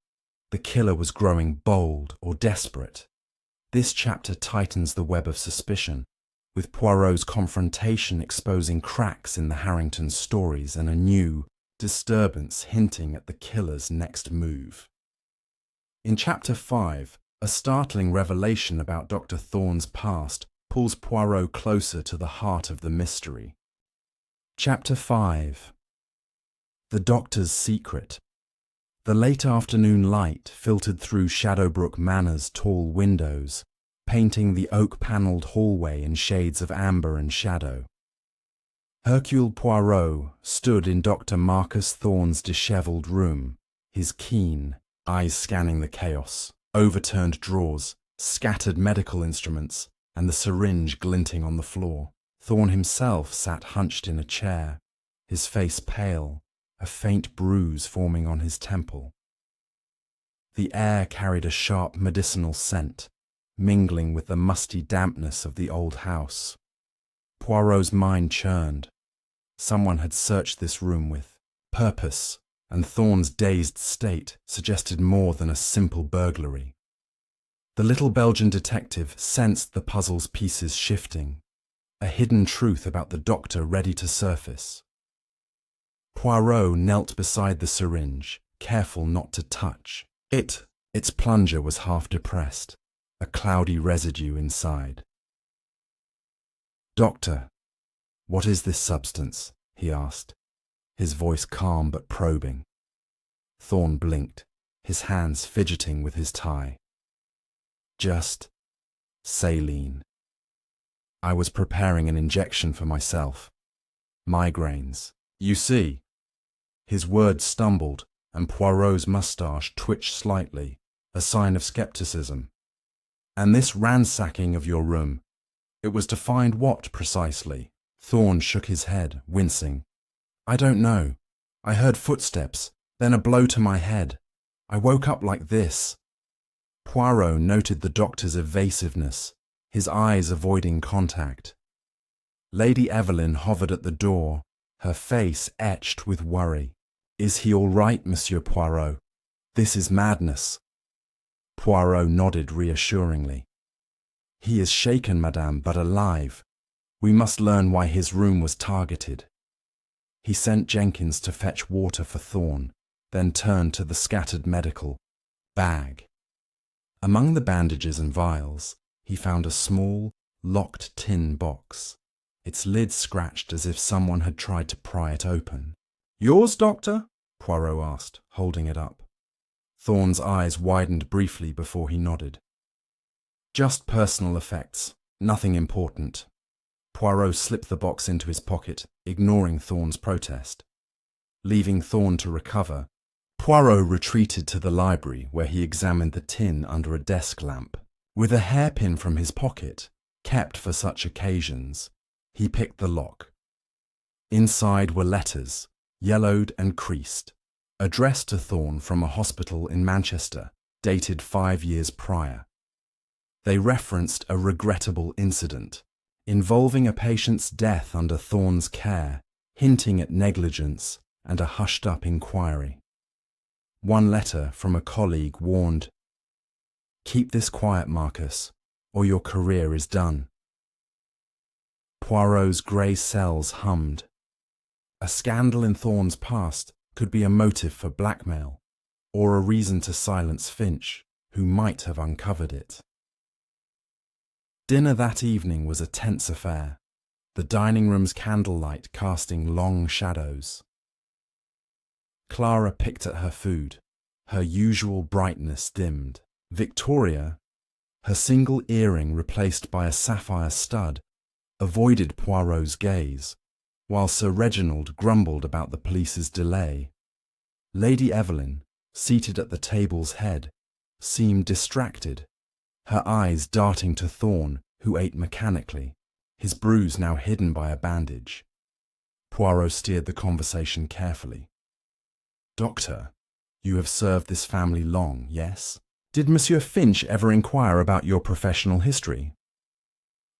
The killer was growing bold or desperate. This chapter tightens the web of suspicion, with Poirot's confrontation exposing cracks in the Harrington stories and a new disturbance hinting at the killer's next move. In Chapter 5, a startling revelation about Dr. Thorne's past pulls Poirot closer to the heart of the mystery. Chapter 5. The Doctor's Secret. The late afternoon light filtered through Shadowbrook Manor's tall windows, painting the oak-panelled hallway in shades of amber and shadow. Hercule Poirot stood in Dr. Marcus Thorne's dishevelled room, his keen eyes scanning the chaos, overturned drawers, scattered medical instruments, and the syringe glinting on the floor. Thorne himself sat hunched in a chair, his face pale, a faint bruise forming on his temple. The air carried a sharp medicinal scent, mingling with the musty dampness of the old house. Poirot's mind churned. Someone had searched this room with purpose, and Thorne's dazed state suggested more than a simple burglary. The little Belgian detective sensed the puzzle's pieces shifting, a hidden truth about the doctor ready to surface. Poirot knelt beside the syringe, careful not to touch. Its plunger was half depressed, a cloudy residue inside. "Doctor, what is this substance?" he asked, his voice calm but probing. Thorne blinked, his hands fidgeting with his tie. "Just saline. I was preparing an injection for myself. Migraines. You see." His words stumbled, and Poirot's moustache twitched slightly, a sign of skepticism. "And this ransacking of your room, it was to find what precisely?" Thorne shook his head, wincing. "I don't know. I heard footsteps, then a blow to my head. I woke up like this." Poirot noted the doctor's evasiveness, his eyes avoiding contact. Lady Evelyn hovered at the door, her face etched with worry. "Is he all right, Monsieur Poirot? This is madness." Poirot nodded reassuringly. "He is shaken, madame, but alive. We must learn why his room was targeted." He sent Jenkins to fetch water for Thorne, then turned to the scattered medical bag. Among the bandages and vials, he found a small, locked tin box, its lid scratched as if someone had tried to pry it open. "Yours, doctor?" Poirot asked, holding it up. Thorne's eyes widened briefly before he nodded. "Just personal effects, nothing important." Poirot slipped the box into his pocket, ignoring Thorne's protest. Leaving Thorne to recover, Poirot retreated to the library where he examined the tin under a desk lamp. With a hairpin from his pocket, kept for such occasions, he picked the lock. Inside were letters, yellowed and creased, addressed to Thorne from a hospital in Manchester, dated 5 years prior. They referenced a regrettable incident involving a patient's death under Thorne's care, hinting at negligence and a hushed-up inquiry. One letter from a colleague warned, "Keep this quiet, Marcus, or your career is done." Poirot's grey cells hummed. A scandal in Thorne's past could be a motive for blackmail, or a reason to silence Finch, who might have uncovered it. Dinner that evening was a tense affair, the dining room's candlelight casting long shadows. Clara picked at her food, her usual brightness dimmed. Victoria, her single earring replaced by a sapphire stud, avoided Poirot's gaze, while Sir Reginald grumbled about the police's delay. Lady Evelyn, seated at the table's head, seemed distracted, her eyes darting to Thorne, who ate mechanically, his bruise now hidden by a bandage. Poirot steered the conversation carefully. "Doctor, you have served this family long, yes? Did Monsieur Finch ever inquire about your professional history?"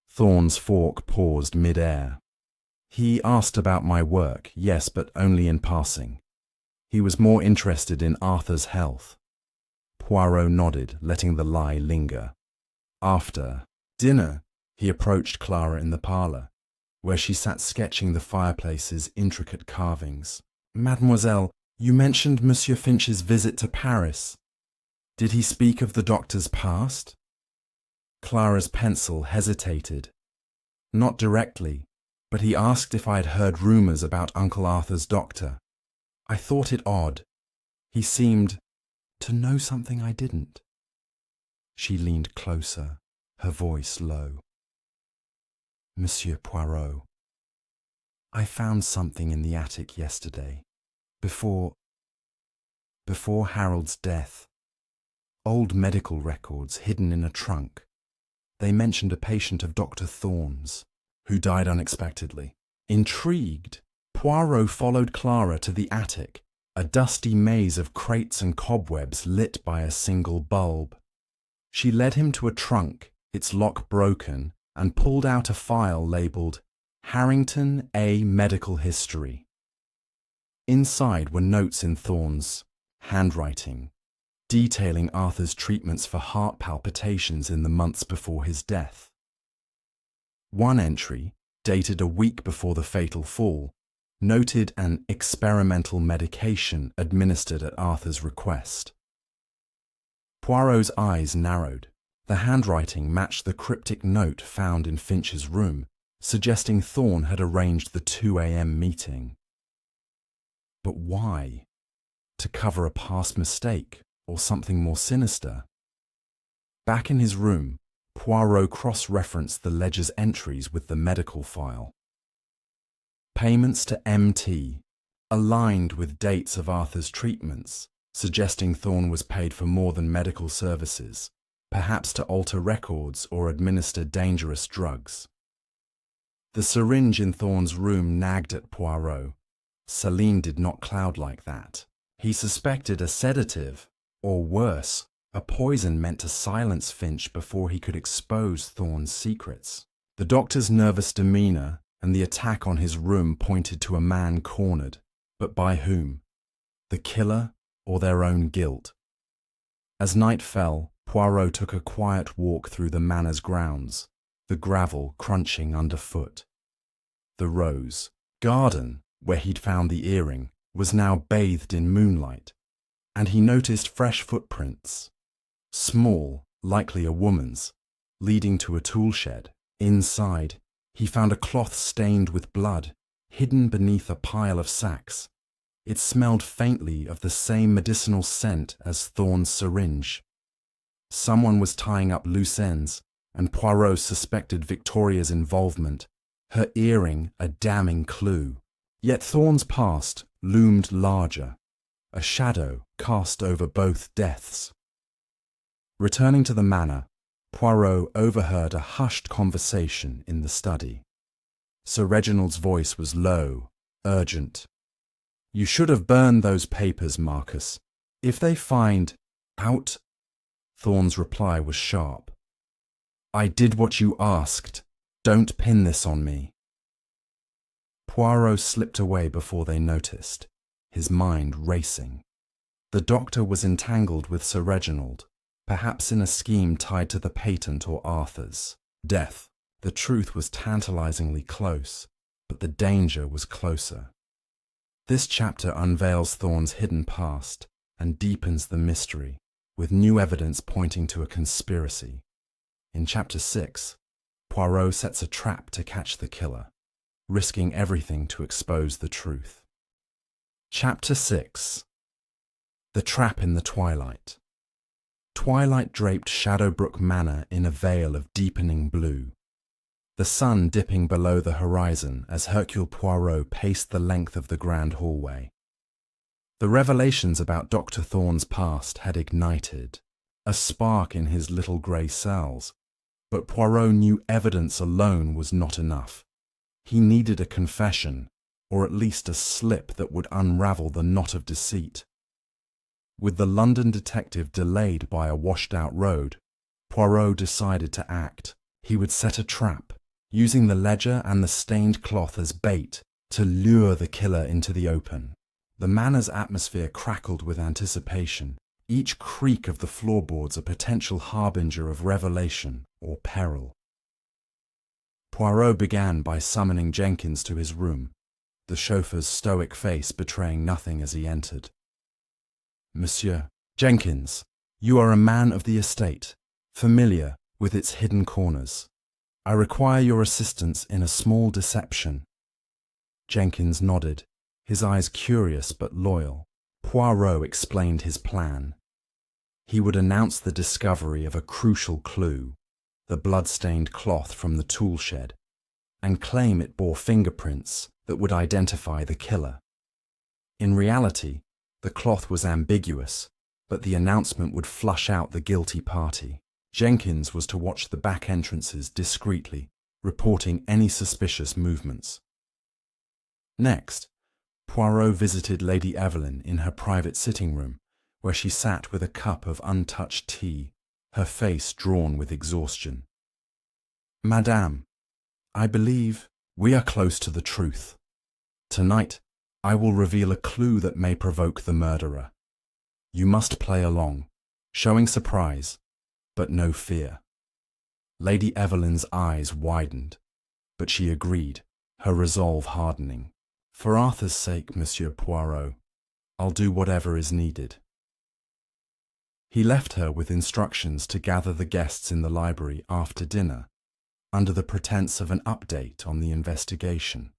Thorne's fork paused mid-air. "He asked about my work, yes, but only in passing. He was more interested in Arthur's health." Poirot nodded, letting the lie linger. After dinner, he approached Clara in the parlour, where she sat sketching the fireplace's intricate carvings. "Mademoiselle, you mentioned Monsieur Finch's visit to Paris. Did he speak of the doctor's past?" Clara's pencil hesitated. "Not directly, but he asked if I had heard rumours about Uncle Arthur's doctor. I thought it odd. He seemed to know something I didn't." She leaned closer, her voice low. "Monsieur Poirot, I found something in the attic yesterday, before Harold's death. Old medical records hidden in a trunk. They mentioned a patient of Dr. Thorne's, who died unexpectedly." Intrigued, Poirot followed Clara to the attic, a dusty maze of crates and cobwebs lit by a single bulb. She led him to a trunk, its lock broken, and pulled out a file labelled Harrington A. Medical History. Inside were notes in Thorne's handwriting, detailing Arthur's treatments for heart palpitations in the months before his death. One entry, dated a week before the fatal fall, noted an experimental medication administered at Arthur's request. Poirot's eyes narrowed. The handwriting matched the cryptic note found in Finch's room, suggesting Thorne had arranged the 2 a.m. meeting. But why? To cover a past mistake or something more sinister? Back in his room, Poirot cross-referenced the ledger's entries with the medical file. Payments to MT aligned with dates of Arthur's treatments, suggesting Thorne was paid for more than medical services, perhaps to alter records or administer dangerous drugs. The syringe in Thorne's room nagged at Poirot. Céline did not cloud like that. He suspected a sedative, or worse, a poison meant to silence Finch before he could expose Thorne's secrets. The doctor's nervous demeanour and the attack on his room pointed to a man cornered, but by whom? The killer or their own guilt? As night fell, Poirot took a quiet walk through the manor's grounds, the gravel crunching underfoot. The rose garden, where he'd found the earring, was now bathed in moonlight, and he noticed fresh footprints, small, likely a woman's, leading to a tool shed. Inside, he found a cloth stained with blood, hidden beneath a pile of sacks. It smelled faintly of the same medicinal scent as Thorne's syringe. Someone was tying up loose ends, and Poirot suspected Victoria's involvement, her earring a damning clue. Yet Thorne's past loomed larger, a shadow cast over both deaths. Returning to the manor, Poirot overheard a hushed conversation in the study. Sir Reginald's voice was low, urgent. "You should have burned those papers, Marcus. If they find out..." Thorne's reply was sharp. "I did what you asked. Don't pin this on me." Poirot slipped away before they noticed, his mind racing. The doctor was entangled with Sir Reginald, perhaps in a scheme tied to the patent or Arthur's death. The truth was tantalizingly close, but the danger was closer. This chapter unveils Thorne's hidden past and deepens the mystery, with new evidence pointing to a conspiracy. In Chapter 6, Poirot sets a trap to catch the killer, risking everything to expose the truth. Chapter 6. The Trap in the Twilight. Twilight draped Shadowbrook Manor in a veil of deepening blue, the sun dipping below the horizon as Hercule Poirot paced the length of the grand hallway. The revelations about Dr. Thorne's past had ignited a spark in his little grey cells, but Poirot knew evidence alone was not enough. He needed a confession, or at least a slip that would unravel the knot of deceit. With the London detective delayed by a washed-out road, Poirot decided to act. He would set a trap, using the ledger and the stained cloth as bait to lure the killer into the open. The manor's atmosphere crackled with anticipation, each creak of the floorboards a potential harbinger of revelation or peril. Poirot began by summoning Jenkins to his room, the chauffeur's stoic face betraying nothing as he entered. "Monsieur Jenkins, you are a man of the estate, familiar with its hidden corners. I require your assistance in a small deception." Jenkins nodded, his eyes curious but loyal. Poirot explained his plan. He would announce the discovery of a crucial clue, the blood-stained cloth from the tool shed, and claim it bore fingerprints that would identify the killer. In reality, the cloth was ambiguous, but the announcement would flush out the guilty party. Jenkins was to watch the back entrances discreetly, reporting any suspicious movements. Next, Poirot visited Lady Evelyn in her private sitting room, where she sat with a cup of untouched tea, her face drawn with exhaustion. "Madame, I believe We are close to the truth. Tonight, I will reveal a clue that may provoke the murderer. You must play along, showing surprise, but no fear. Lady Evelyn's eyes widened, but she agreed, her resolve hardening. For Arthur's sake, Monsieur Poirot, I'll do whatever is needed. He left her with instructions to gather the guests in the library after dinner, under the pretense of an update on the investigation.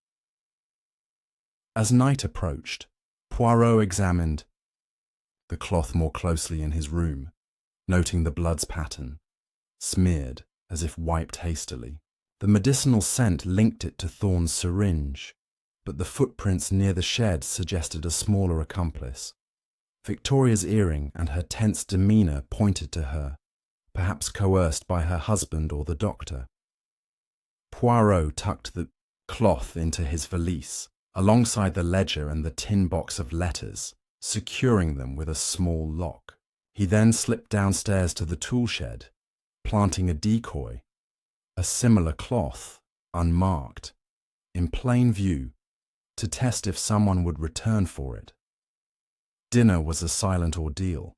As night approached, Poirot examined the cloth more closely in his room, noting the blood's pattern, smeared as if wiped hastily. The medicinal scent linked it to Thorne's syringe, but the footprints near the shed suggested a smaller accomplice. Victoria's earring and her tense demeanour pointed to her, perhaps coerced by her husband or the doctor. Poirot tucked the cloth into his valise, alongside the ledger and the tin box of letters, securing them with a small lock. He then slipped downstairs to the tool shed, planting a decoy, a similar cloth, unmarked, in plain view, to test if someone would return for it. Dinner was a silent ordeal,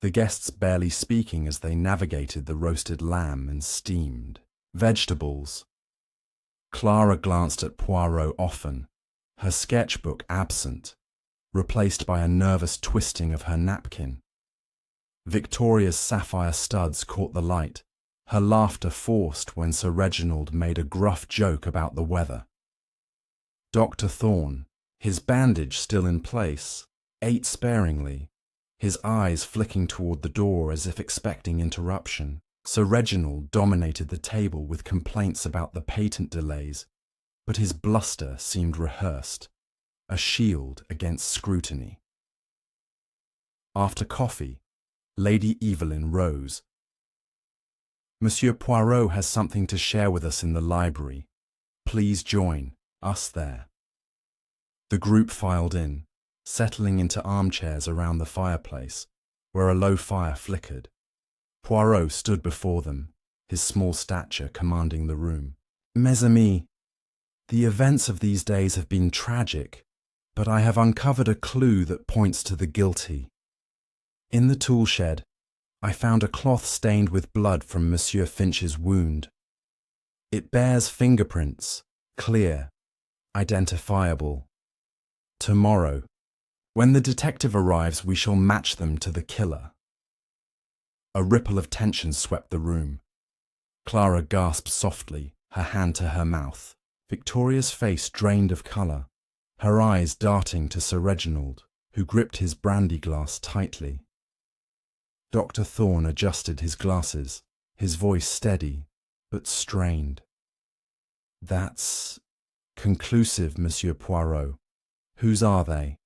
the guests barely speaking as they navigated the roasted lamb and steamed vegetables. Clara glanced at Poirot often, her sketchbook absent, replaced by a nervous twisting of her napkin. Victoria's sapphire studs caught the light, her laughter forced when Sir Reginald made a gruff joke about the weather. Dr. Thorne, his bandage still in place, ate sparingly, his eyes flicking toward the door as if expecting interruption. Sir Reginald dominated the table with complaints about the patent delays, but his bluster seemed rehearsed, a shield against scrutiny. After coffee, Lady Evelyn rose. Monsieur Poirot has something to share with us in the library. Please join us there. The group filed in, settling into armchairs around the fireplace, where a low fire flickered. Poirot stood before them, his small stature commanding the room. Mes amis, the events of these days have been tragic, but I have uncovered a clue that points to the guilty. In the tool shed, I found a cloth stained with blood from Monsieur Finch's wound. It bears fingerprints, clear, identifiable. Tomorrow, when the detective arrives, we shall match them to the killer. A ripple of tension swept the room. Clara gasped softly, her hand to her mouth. Victoria's face drained of colour, her eyes darting to Sir Reginald, who gripped his brandy glass tightly. Dr. Thorne adjusted his glasses, his voice steady, but strained. That's conclusive, Monsieur Poirot. Whose are they?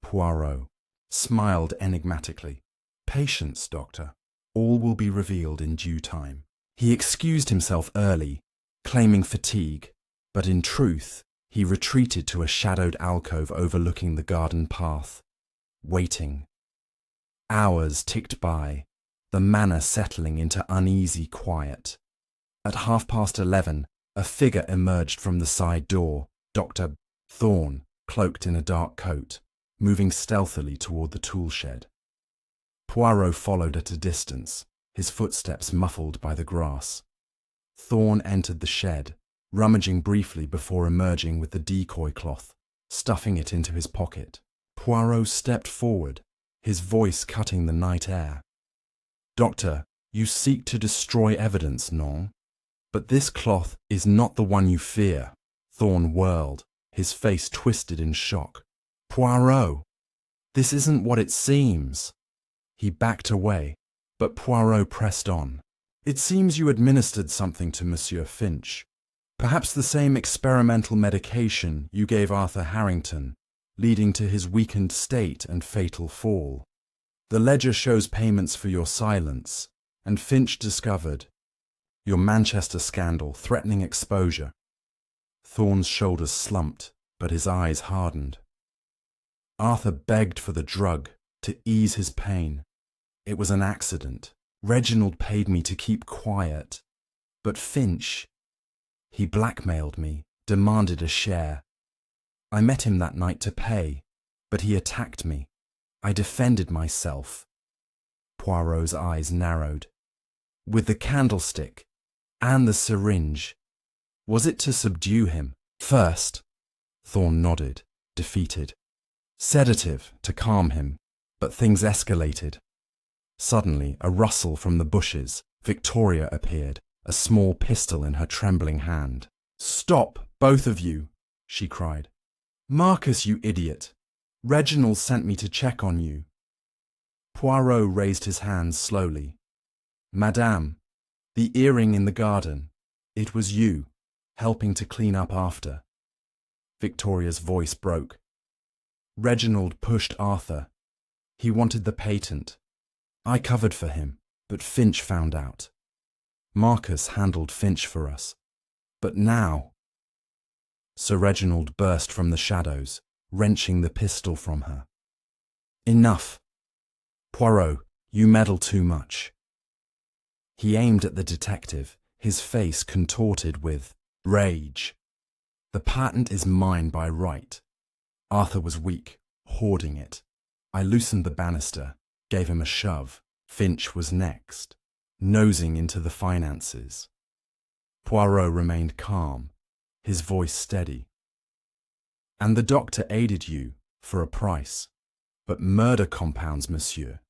Poirot smiled enigmatically. Patience, Doctor. All will be revealed in due time. He excused himself early, claiming fatigue, but in truth, he retreated to a shadowed alcove overlooking the garden path, waiting. Hours ticked by, the manor settling into uneasy quiet. At 11:30, a figure emerged from the side door, Dr. Thorne, cloaked in a dark coat, moving stealthily toward the tool shed. Poirot followed at a distance, his footsteps muffled by the grass. Thorne entered the shed, rummaging briefly before emerging with the decoy cloth, stuffing it into his pocket. Poirot stepped forward, his voice cutting the night air. Doctor, you seek to destroy evidence, non? But this cloth is not the one you fear. Thorne whirled, his face twisted in shock. Poirot, this isn't what it seems. He backed away, but Poirot pressed on. It seems you administered something to Monsieur Finch. Perhaps the same experimental medication you gave Arthur Harrington, leading to his weakened state and fatal fall. The ledger shows payments for your silence, and Finch discovered your Manchester scandal threatening exposure. Thorne's shoulders slumped, but his eyes hardened. Arthur begged for the drug to ease his pain. It was an accident. Reginald paid me to keep quiet. But Finch, He blackmailed me, demanded a share. I met him that night to pay, but he attacked me. I defended myself. Poirot's eyes narrowed. With the candlestick and the syringe. Was it to subdue him? First. Thorne nodded, defeated. Sedative, to calm him, but things escalated. Suddenly, a rustle from the bushes. Victoria appeared, a small pistol in her trembling hand. "Stop, both of you," she cried. "Marcus, you idiot! Reginald sent me to check on you." Poirot raised his hands slowly. "Madame, the earring in the garden. It was you, helping to clean up after." Victoria's voice broke. "Reginald pushed Arthur. He wanted the patent. I covered for him, but Finch found out. Marcus handled Finch for us. But now—" Sir Reginald burst from the shadows, wrenching the pistol from her. "Enough! Poirot, you meddle too much." He aimed at the detective, his face contorted with rage. "The patent is mine by right. Arthur was weak, hoarding it. I loosened the banister, gave him a shove. Finch was next, nosing into the finances." Poirot remained calm, his voice steady. "And the doctor aided you, for a price. But murder compounds, monsieur.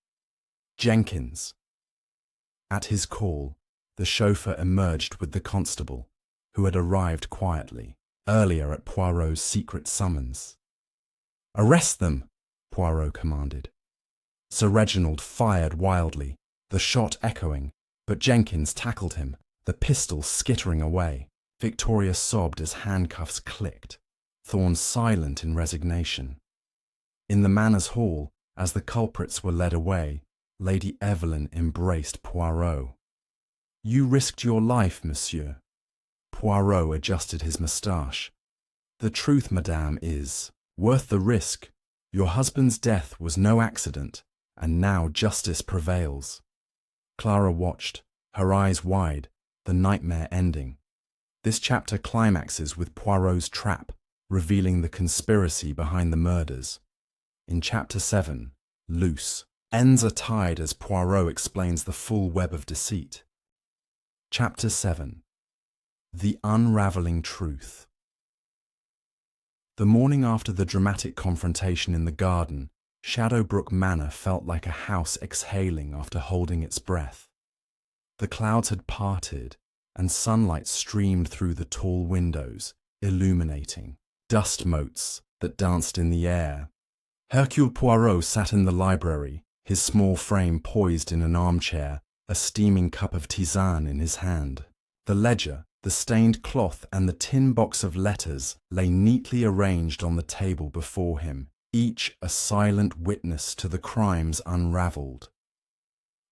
Jenkins." At his call, the chauffeur emerged with the constable, who had arrived quietly, earlier at Poirot's secret summons. "Arrest them!" Poirot commanded. Sir Reginald fired wildly, the shot echoing, but Jenkins tackled him, the pistol skittering away. Victoria sobbed as handcuffs clicked, Thorne silent in resignation. In the Manners' Hall, as the culprits were led away, Lady Evelyn embraced Poirot. "You risked your life, monsieur." Poirot adjusted his moustache. "The truth, madame, is worth the risk. Your husband's death was no accident, and now justice prevails." Clara watched, her eyes wide, the nightmare ending. This chapter climaxes with Poirot's trap, revealing the conspiracy behind the murders. In Chapter 7, Loose, ends are tied as Poirot explains the full web of deceit. Chapter 7, The Unravelling Truth. The morning after the dramatic confrontation in the garden, Shadowbrook Manor felt like a house exhaling after holding its breath. The clouds had parted, and sunlight streamed through the tall windows, illuminating dust motes that danced in the air. Hercule Poirot sat in the library, his small frame poised in an armchair, a steaming cup of tisane in his hand. The ledger, the stained cloth, and the tin box of letters lay neatly arranged on the table before him, each a silent witness to the crimes unravelled.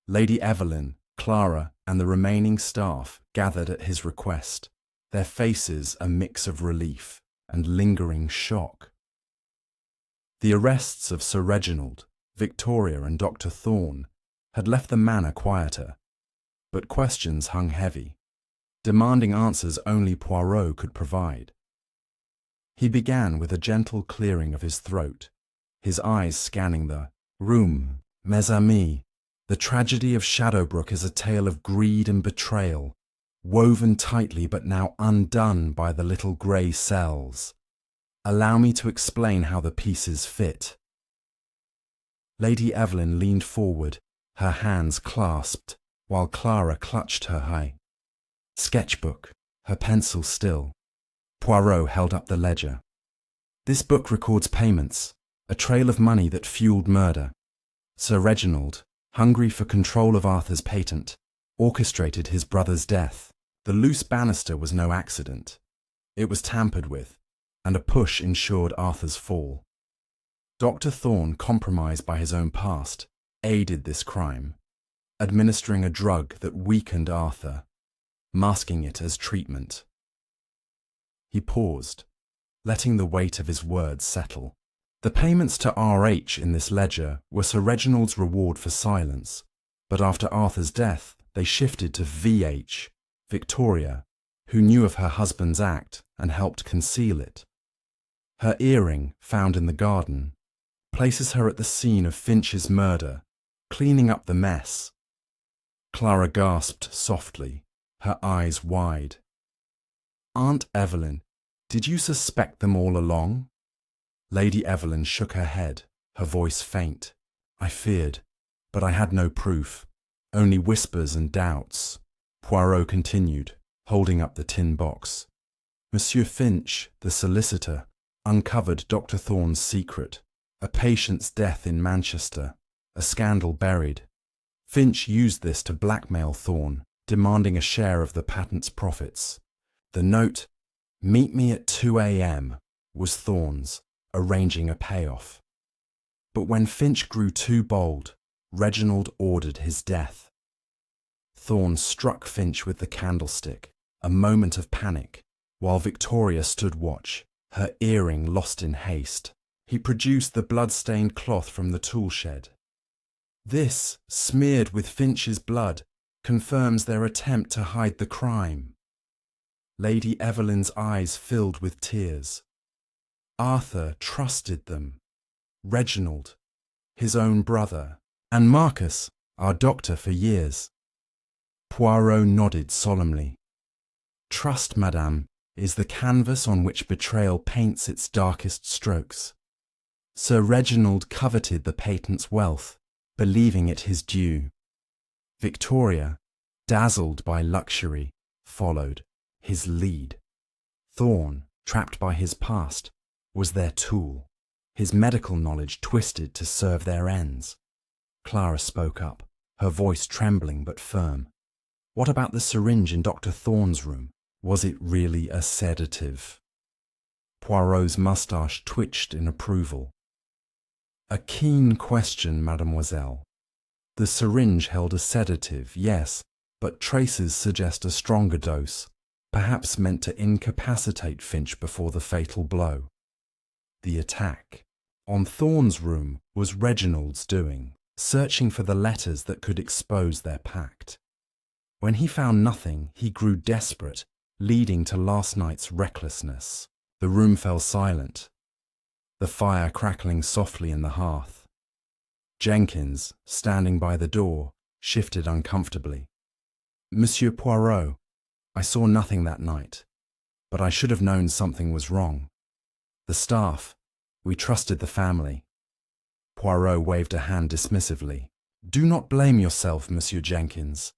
Lady Evelyn, Clara, and the remaining staff gathered at his request, their faces a mix of relief and lingering shock. The arrests of Sir Reginald, Victoria, and Dr. Thorne had left the manor quieter, but questions hung heavy, demanding answers only Poirot could provide. He began with a gentle clearing of his throat, his eyes scanning the room. "Mes amis, the tragedy of Shadowbrook is a tale of greed and betrayal, woven tightly but now undone by the little grey cells. Allow me to explain how the pieces fit." Lady Evelyn leaned forward, her hands clasped, while Clara clutched her high sketchbook, her pencil still. Poirot held up the ledger. "This book records payments, a trail of money that fueled murder. Sir Reginald, hungry for control of Arthur's patent, orchestrated his brother's death. The loose banister was no accident. It was tampered with, and a push ensured Arthur's fall. Dr. Thorne, compromised by his own past, aided this crime, administering a drug that weakened Arthur, masking it as treatment." He paused, letting the weight of his words settle. The payments to R.H. in this ledger were Sir Reginald's reward for silence, but after Arthur's death they shifted to V.H., Victoria, who knew of her husband's act and helped conceal it. Her earring, found in the garden, places her at the scene of Finch's murder, cleaning up the mess. Clara gasped softly, her eyes wide. Aunt Evelyn, did you suspect them all along? Lady Evelyn shook her head, her voice faint. I feared, but I had no proof, only whispers and doubts. Poirot continued, holding up the tin box. Monsieur Finch, the solicitor, uncovered Dr. Thorne's secret, a patient's death in Manchester, a scandal buried. Finch used this to blackmail Thorne, demanding a share of the patent's profits. The note, "Meet me at 2 a.m., was Thorne's, arranging a payoff. But when Finch grew too bold, Reginald ordered his death. Thorne struck Finch with the candlestick, a moment of panic, while Victoria stood watch, her earring lost in haste. He produced the blood-stained cloth from the tool shed. This, smeared with Finch's blood, confirms their attempt to hide the crime. Lady Evelyn's eyes filled with tears. Arthur trusted them. Reginald, his own brother, and Marcus, our doctor for years. Poirot nodded solemnly. Trust, madame, is the canvas on which betrayal paints its darkest strokes. Sir Reginald coveted the patent's wealth, believing it his due. Victoria, dazzled by luxury, followed his lead. Thorne, trapped by his past, was their tool, his medical knowledge twisted to serve their ends. Clara spoke up, her voice trembling but firm. What about the syringe in Dr. Thorne's room? Was it really a sedative? Poirot's moustache twitched in approval. A keen question, mademoiselle. The syringe held a sedative, yes, but traces suggest a stronger dose, perhaps meant to incapacitate Finch before the fatal blow. The attack on Thorne's room was Reginald's doing, searching for the letters that could expose their pact. When he found nothing, he grew desperate, leading to last night's recklessness. The room fell silent, the fire crackling softly in the hearth. Jenkins, standing by the door, shifted uncomfortably. Monsieur Poirot, I saw nothing that night, but I should have known something was wrong. The staff, we trusted the family. Poirot waved a hand dismissively. Do not blame yourself, Monsieur Jenkins.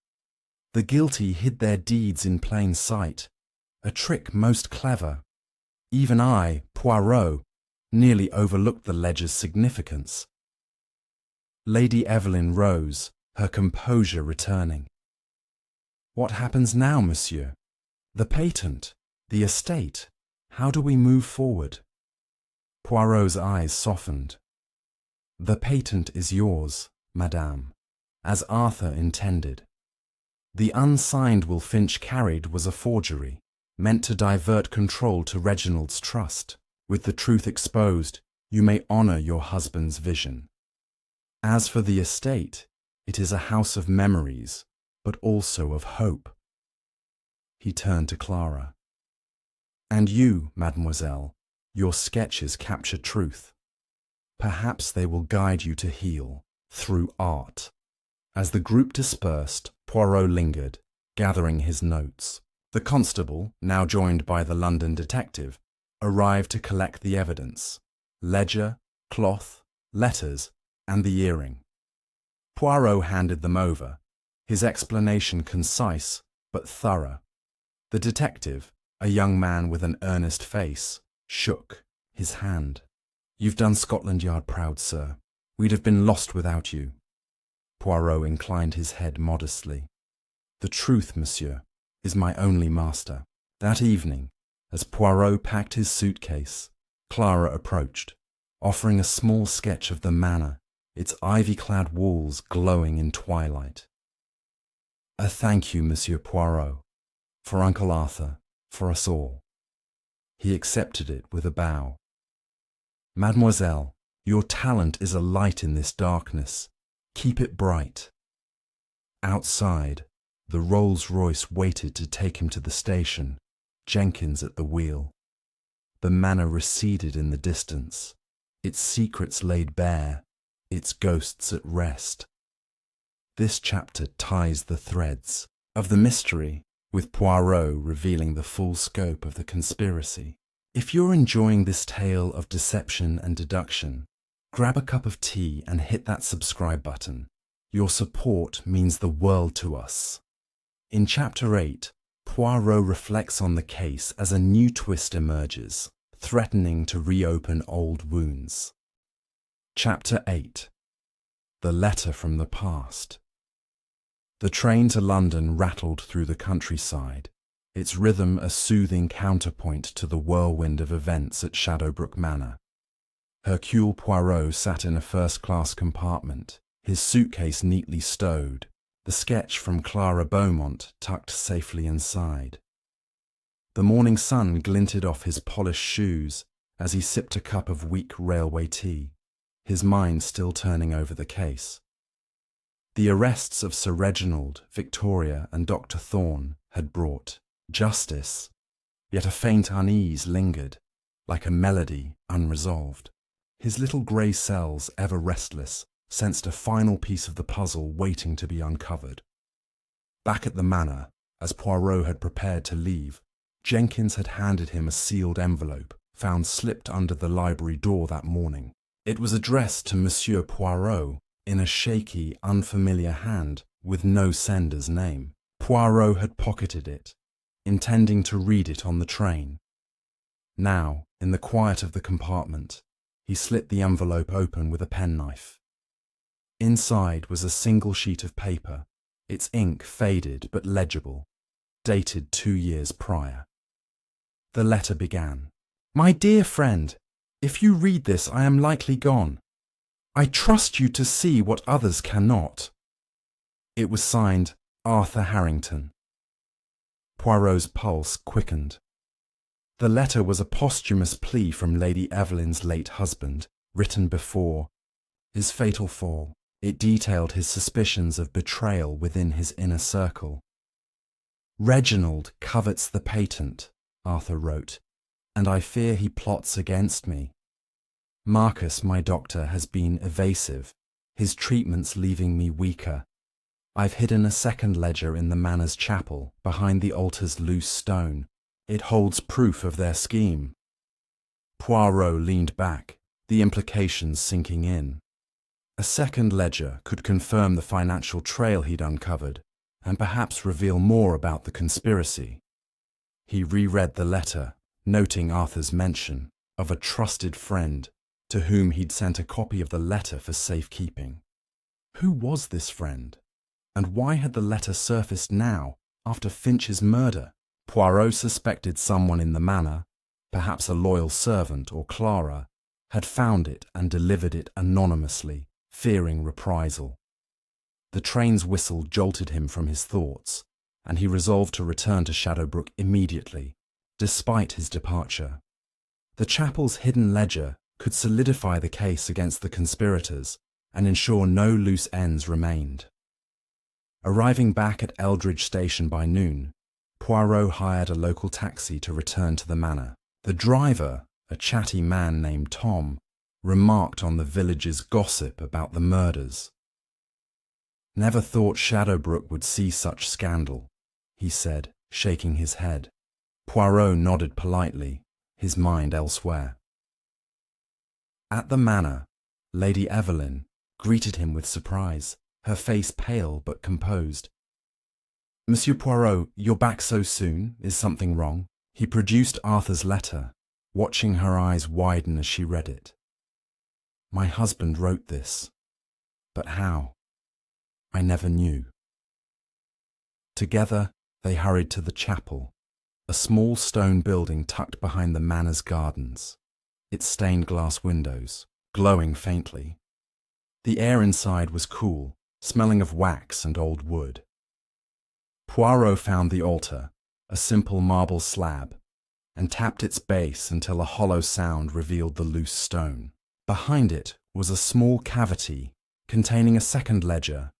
The guilty hid their deeds in plain sight, a trick most clever. Even I, Poirot, nearly overlooked the ledger's significance. Lady Evelyn rose, her composure returning. What happens now, monsieur? The patent, the estate, how do we move forward? Poirot's eyes softened. The patent is yours, madame, as Arthur intended. The unsigned will Finch carried was a forgery, meant to divert control to Reginald's trust. With the truth exposed, you may honour your husband's vision. As for the estate, it is a house of memories, but also of hope. He turned to Clara. And you, mademoiselle, your sketches capture truth. Perhaps they will guide you to heal, through art. As the group dispersed, Poirot lingered, gathering his notes. The constable, now joined by the London detective, arrived to collect the evidence: ledger, cloth, letters, and the earring. Poirot handed them over, his explanation concise but thorough. The detective, a young man with an earnest face, shook his hand. You've done Scotland Yard proud, sir. We'd have been lost without you. Poirot inclined his head modestly. The truth, monsieur, is my only master. That evening, as Poirot packed his suitcase, Clara approached, offering a small sketch of the manor, its ivy-clad walls glowing in twilight. A thank you, Monsieur Poirot, for Uncle Arthur, for us all. He accepted it with a bow. Mademoiselle, your talent is a light in this darkness. Keep it bright. Outside, The Rolls-Royce waited to take him to the station, Jenkins at the wheel. The manor receded in the distance, its secrets laid bare, its ghosts at rest. This chapter ties the threads of the mystery, with Poirot revealing the full scope of the conspiracy. If you're enjoying this tale of deception and deduction, grab a cup of tea and hit that subscribe button. Your support means the world to us. In Chapter 8, Poirot reflects on the case as a new twist emerges, threatening to reopen old wounds. Chapter 8. The Letter from the Past. The train to London rattled through the countryside, its rhythm a soothing counterpoint to the whirlwind of events at Shadowbrook Manor. Hercule Poirot sat in a first-class compartment, his suitcase neatly stowed, the sketch from Clara Beaumont tucked safely inside. The morning sun glinted off his polished shoes as he sipped a cup of weak railway tea, his mind still turning over the case. The arrests of Sir Reginald, Victoria, and Dr. Thorne had brought justice, yet a faint unease lingered, like a melody unresolved. His little grey cells, ever restless, sensed a final piece of the puzzle waiting to be uncovered. Back at the manor, as Poirot had prepared to leave, Jenkins had handed him a sealed envelope found slipped under the library door that morning. It was addressed to Monsieur Poirot in a shaky, unfamiliar hand with no sender's name. Poirot had pocketed it, intending to read it on the train. Now, in the quiet of the compartment, he slit the envelope open with a penknife. Inside was a single sheet of paper, its ink faded but legible, dated 2 years prior. The letter began, "My dear friend, if you read this, I am likely gone. I trust you to see what others cannot." It was signed Arthur Harrington. Poirot's pulse quickened. The letter was a posthumous plea from Lady Evelyn's late husband, written before his fatal fall. It detailed his suspicions of betrayal within his inner circle. "Reginald covets the patent," Arthur wrote, "and I fear he plots against me. Marcus, my doctor, has been evasive, his treatments leaving me weaker. I've hidden a second ledger in the manor's chapel, behind the altar's loose stone. It holds proof of their scheme." Poirot leaned back, the implications sinking in. A second ledger could confirm the financial trail he'd uncovered, and perhaps reveal more about the conspiracy. He reread the letter, noting Arthur's mention of a trusted friend to whom he'd sent a copy of the letter for safekeeping. Who was this friend? And why had the letter surfaced now, after Finch's murder? Poirot suspected someone in the manor, perhaps a loyal servant or Clara, had found it and delivered it anonymously, fearing reprisal. The train's whistle jolted him from his thoughts, and he resolved to return to Shadowbrook immediately, despite his departure. The chapel's hidden ledger could solidify the case against the conspirators and ensure no loose ends remained. Arriving back at Eldridge Station by noon, Poirot hired a local taxi to return to the manor. The driver, a chatty man named Tom, remarked on the village's gossip about the murders. "Never thought Shadowbrook would see such scandal," he said, shaking his head. Poirot nodded politely, his mind elsewhere. At the manor, Lady Evelyn greeted him with surprise, her face pale but composed. "Monsieur Poirot, you're back so soon. Is something wrong?" He produced Arthur's letter, watching her eyes widen as she read it. "My husband wrote this. But how? I never knew." Together, they hurried to the chapel, a small stone building tucked behind the manor's gardens, its stained glass windows glowing faintly. The air inside was cool, smelling of wax and old wood. Poirot found the altar, a simple marble slab, and tapped its base until a hollow sound revealed the loose stone. Behind it was a small cavity containing a second ledger,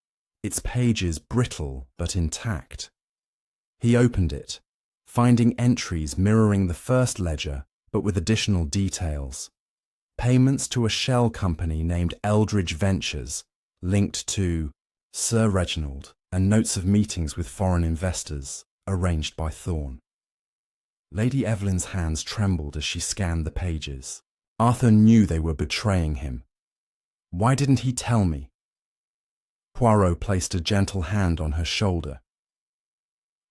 its pages brittle but intact. He opened it, finding entries mirroring the first ledger but with additional details. Payments to a shell company named Eldridge Ventures, linked to Sir Reginald, and notes of meetings with foreign investors, arranged by Thorn. Lady Evelyn's hands trembled as she scanned the pages. Arthur knew they were betraying him. Why didn't he tell me? Poirot placed a gentle hand on her shoulder.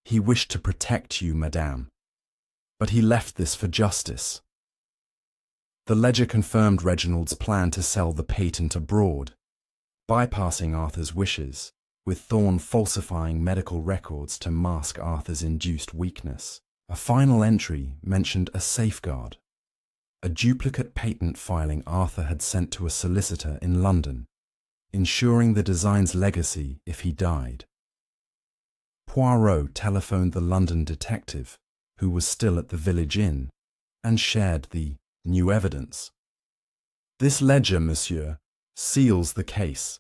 He wished to protect you, madame, but he left this for justice. The ledger confirmed Reginald's plan to sell the patent abroad, bypassing Arthur's wishes, with Thorn falsifying medical records to mask Arthur's induced weakness. A final entry mentioned a safeguard, a duplicate patent filing Arthur had sent to a solicitor in London, ensuring the design's legacy if he died. Poirot telephoned the London detective, who was still at the village inn, and shared the new evidence. This ledger, monsieur, seals the case.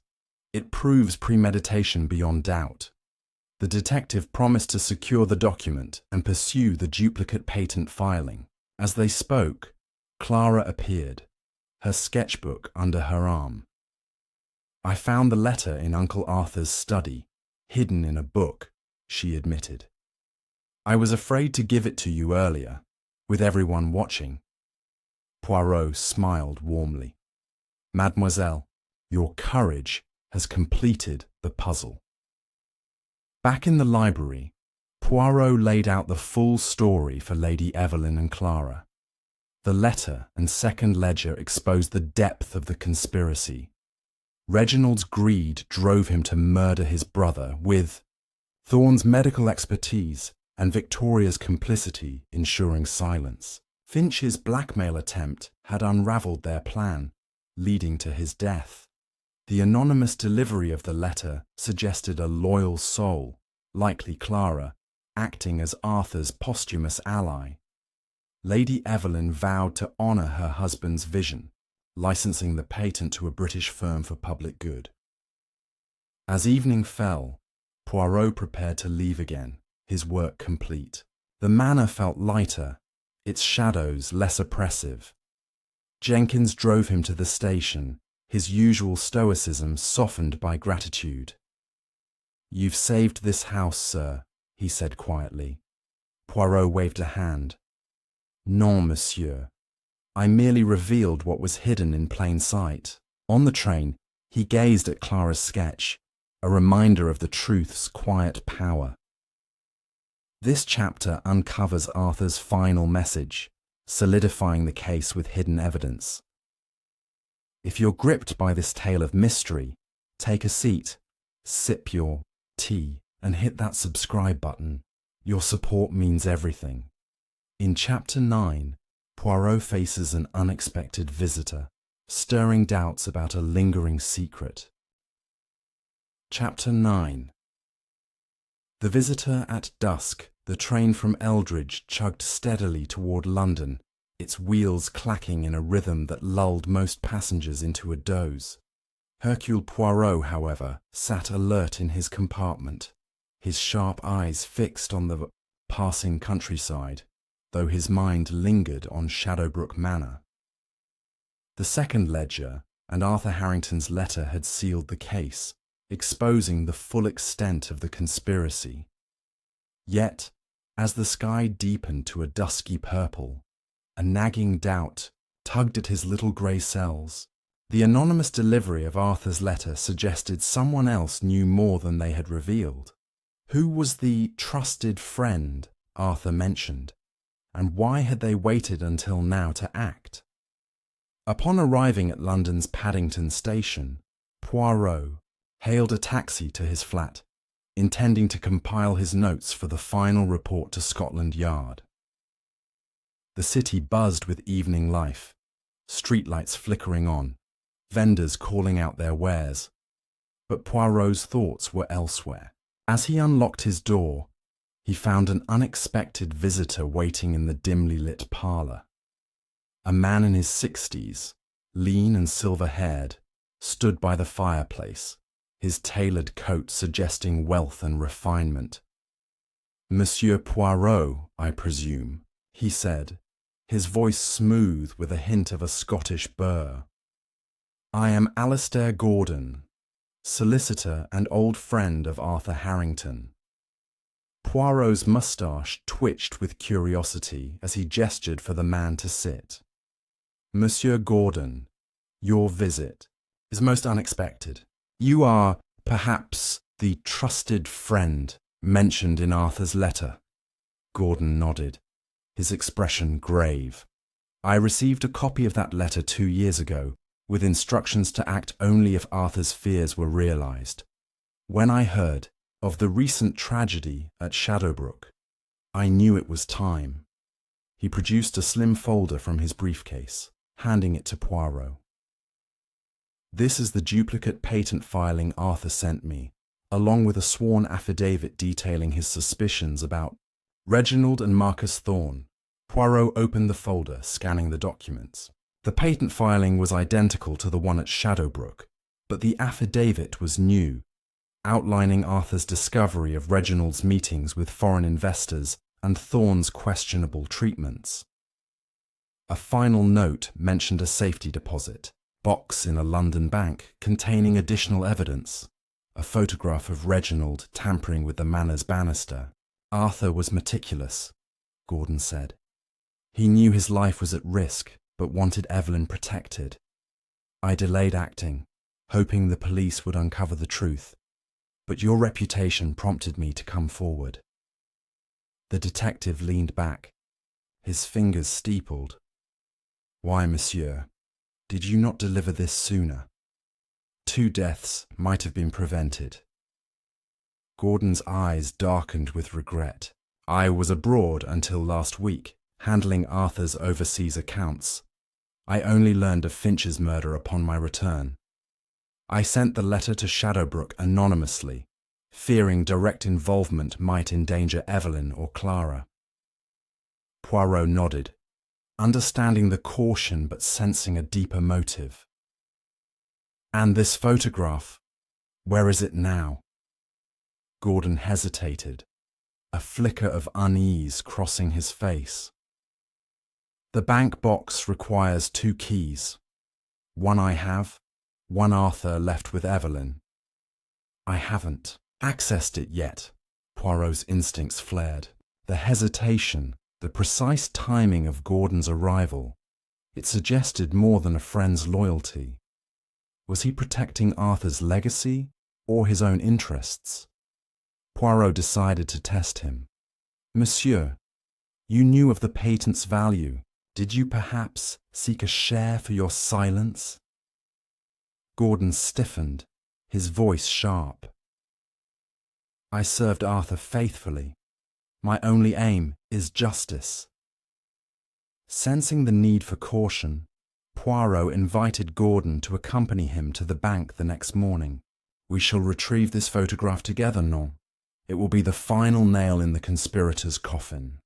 It proves premeditation beyond doubt. The detective promised to secure the document and pursue the duplicate patent filing. As they spoke, Clara appeared, her sketchbook under her arm. I found the letter in Uncle Arthur's study, hidden in a book, she admitted. I was afraid to give it to you earlier, with everyone watching. Poirot smiled warmly. Mademoiselle, your courage has completed the puzzle. Back in the library, Poirot laid out the full story for Lady Evelyn and Clara. The letter and second ledger exposed the depth of the conspiracy. Reginald's greed drove him to murder his brother, with Thorn's medical expertise and Victoria's complicity ensuring silence. Finch's blackmail attempt had unravelled their plan, leading to his death. The anonymous delivery of the letter suggested a loyal soul, likely Clara, acting as Arthur's posthumous ally. Lady Evelyn vowed to honour her husband's vision, licensing the patent to a British firm for public good. As evening fell, Poirot prepared to leave again, his work complete. The manor felt lighter, its shadows less oppressive. Jenkins drove him to the station, his usual stoicism softened by gratitude. "You've saved this house, sir," he said quietly. Poirot waved a hand. "Non, monsieur. I merely revealed what was hidden in plain sight." On the train, he gazed at Clara's sketch, a reminder of the truth's quiet power. This chapter uncovers Arthur's final message, solidifying the case with hidden evidence. If you're gripped by this tale of mystery, take a seat, sip your tea, and hit that subscribe button. Your support means everything. In Chapter 9, Poirot faces an unexpected visitor, stirring doubts about a lingering secret. Chapter 9. The visitor at dusk. The train from Eldridge chugged steadily toward London, its wheels clacking in a rhythm that lulled most passengers into a doze. Hercule Poirot, however, sat alert in his compartment, his sharp eyes fixed on the passing countryside, though his mind lingered on Shadowbrook Manor. The second ledger and Arthur Harrington's letter had sealed the case, exposing the full extent of the conspiracy. Yet, as the sky deepened to a dusky purple, a nagging doubt tugged at his little grey cells. The anonymous delivery of Arthur's letter suggested someone else knew more than they had revealed. Who was the trusted friend Arthur mentioned, and why had they waited until now to act? Upon arriving at London's Paddington station, Poirot hailed a taxi to his flat, intending to compile his notes for the final report to Scotland Yard. The city buzzed with evening life, streetlights flickering on, vendors calling out their wares. But Poirot's thoughts were elsewhere. As he unlocked his door, he found an unexpected visitor waiting in the dimly lit parlour. A man in his 60s, lean and silver-haired, stood by the fireplace, his tailored coat suggesting wealth and refinement. "Monsieur Poirot, I presume," he said, his voice smooth with a hint of a Scottish burr. "I am Alistair Gordon, solicitor and old friend of Arthur Harrington." Poirot's moustache twitched with curiosity as he gestured for the man to sit. "Monsieur Gordon, your visit is most unexpected. You are, perhaps, the trusted friend mentioned in Arthur's letter." Gordon nodded, his expression grave. "I received a copy of that letter 2 years ago, with instructions to act only if Arthur's fears were realized. When I heard of the recent tragedy at Shadowbrook, I knew it was time." He produced a slim folder from his briefcase, handing it to Poirot. "This is the duplicate patent filing Arthur sent me, along with a sworn affidavit detailing his suspicions about Reginald and Marcus Thorne." Poirot opened the folder, scanning the documents. The patent filing was identical to the one at Shadowbrook, but the affidavit was new, outlining Arthur's discovery of Reginald's meetings with foreign investors and Thorne's questionable treatments. A final note mentioned a safety deposit box in a London bank containing additional evidence, a photograph of Reginald tampering with the manor's banister. "Arthur was meticulous," Gordon said. "He knew his life was at risk, but wanted Evelyn protected. I delayed acting, hoping the police would uncover the truth, but your reputation prompted me to come forward." The detective leaned back, his fingers steepled. "Why, monsieur, did you not deliver this sooner? 2 deaths might have been prevented." Gordon's eyes darkened with regret. "I was abroad until last week, handling Arthur's overseas accounts. I only learned of Finch's murder upon my return. I sent the letter to Shadowbrook anonymously, fearing direct involvement might endanger Evelyn or Clara." Poirot nodded, understanding the caution but sensing a deeper motive. "And this photograph, where is it now?" Gordon hesitated, a flicker of unease crossing his face. "The bank box requires 2 keys. One I have, one Arthur left with Evelyn. I haven't accessed it yet." Poirot's instincts flared. The hesitation, the precise timing of Gordon's arrival, it suggested more than a friend's loyalty. Was he protecting Arthur's legacy or his own interests? Poirot decided to test him. "Monsieur, you knew of the patent's value. Did you perhaps seek a share for your silence?" Gordon stiffened, his voice sharp. "I served Arthur faithfully. My only aim is justice." Sensing the need for caution, Poirot invited Gordon to accompany him to the bank the next morning. "We shall retrieve this photograph together, non? It will be the final nail in the conspirator's coffin."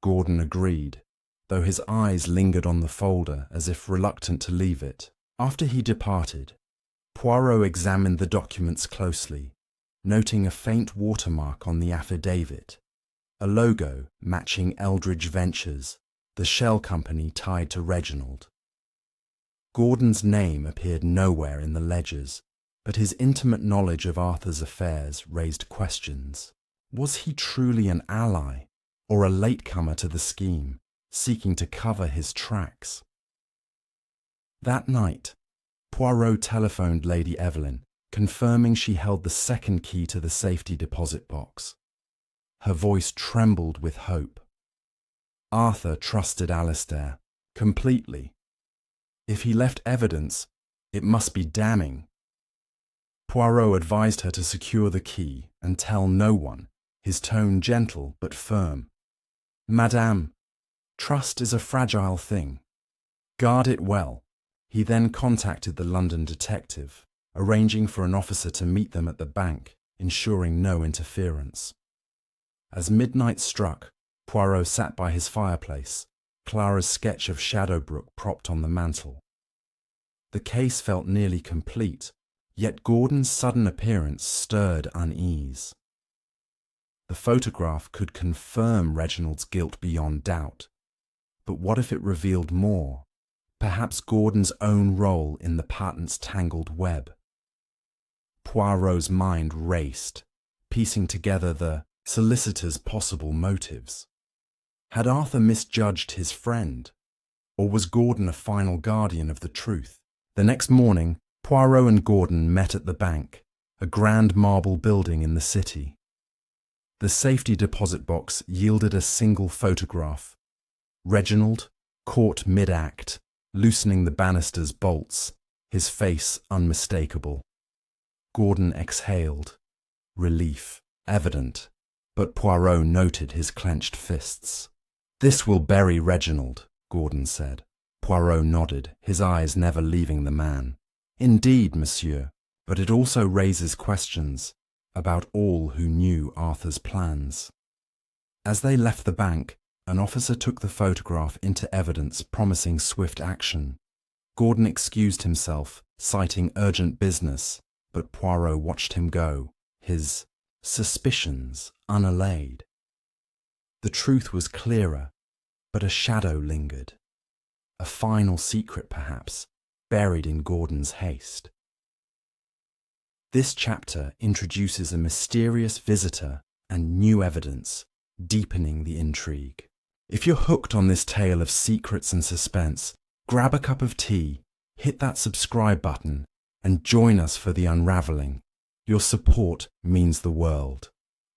Gordon agreed, though his eyes lingered on the folder as if reluctant to leave it. After he departed, Poirot examined the documents closely, noting a faint watermark on the affidavit, a logo matching Eldridge Ventures, the shell company tied to Reginald. Gordon's name appeared nowhere in the ledgers, but his intimate knowledge of Arthur's affairs raised questions. Was he truly an ally, or a latecomer to the scheme, seeking to cover his tracks? That night, Poirot telephoned Lady Evelyn, confirming she held the second key to the safety deposit box. Her voice trembled with hope. Arthur trusted Alistair completely. If he left evidence, it must be damning. Poirot advised her to secure the key and tell no one, his tone gentle but firm. "Madame, trust is a fragile thing. Guard it well." He then contacted the London detective, arranging for an officer to meet them at the bank, ensuring no interference. As midnight struck, Poirot sat by his fireplace, Clara's sketch of Shadowbrook propped on the mantel. The case felt nearly complete, Yet Gordon's sudden appearance stirred unease. The photograph could confirm Reginald's guilt beyond doubt. But what if it revealed more? Perhaps Gordon's own role in the patent's tangled web. Poirot's mind raced, piecing together the solicitor's possible motives. Had Arthur misjudged his friend? Or was Gordon a final guardian of the truth? The next morning, Poirot and Gordon met at the bank, a grand marble building in the city. The safety deposit box yielded a single photograph. Reginald, caught mid-act, loosening the banister's bolts, his face unmistakable. Gordon exhaled, relief evident, but Poirot noted his clenched fists. "This will bury Reginald," Gordon said. Poirot nodded, his eyes never leaving the man. "Indeed, monsieur, but it also raises questions about all who knew Arthur's plans." As they left the bank, an officer took the photograph into evidence, promising swift action. Gordon excused himself, citing urgent business, but Poirot watched him go, his suspicions unallayed. The truth was clearer, but a shadow lingered. A final secret, perhaps, buried in Gordon's haste. This chapter introduces a mysterious visitor and new evidence, deepening the intrigue. If you're hooked on this tale of secrets and suspense, grab a cup of tea, hit that subscribe button, and join us for the unraveling. Your support means the world.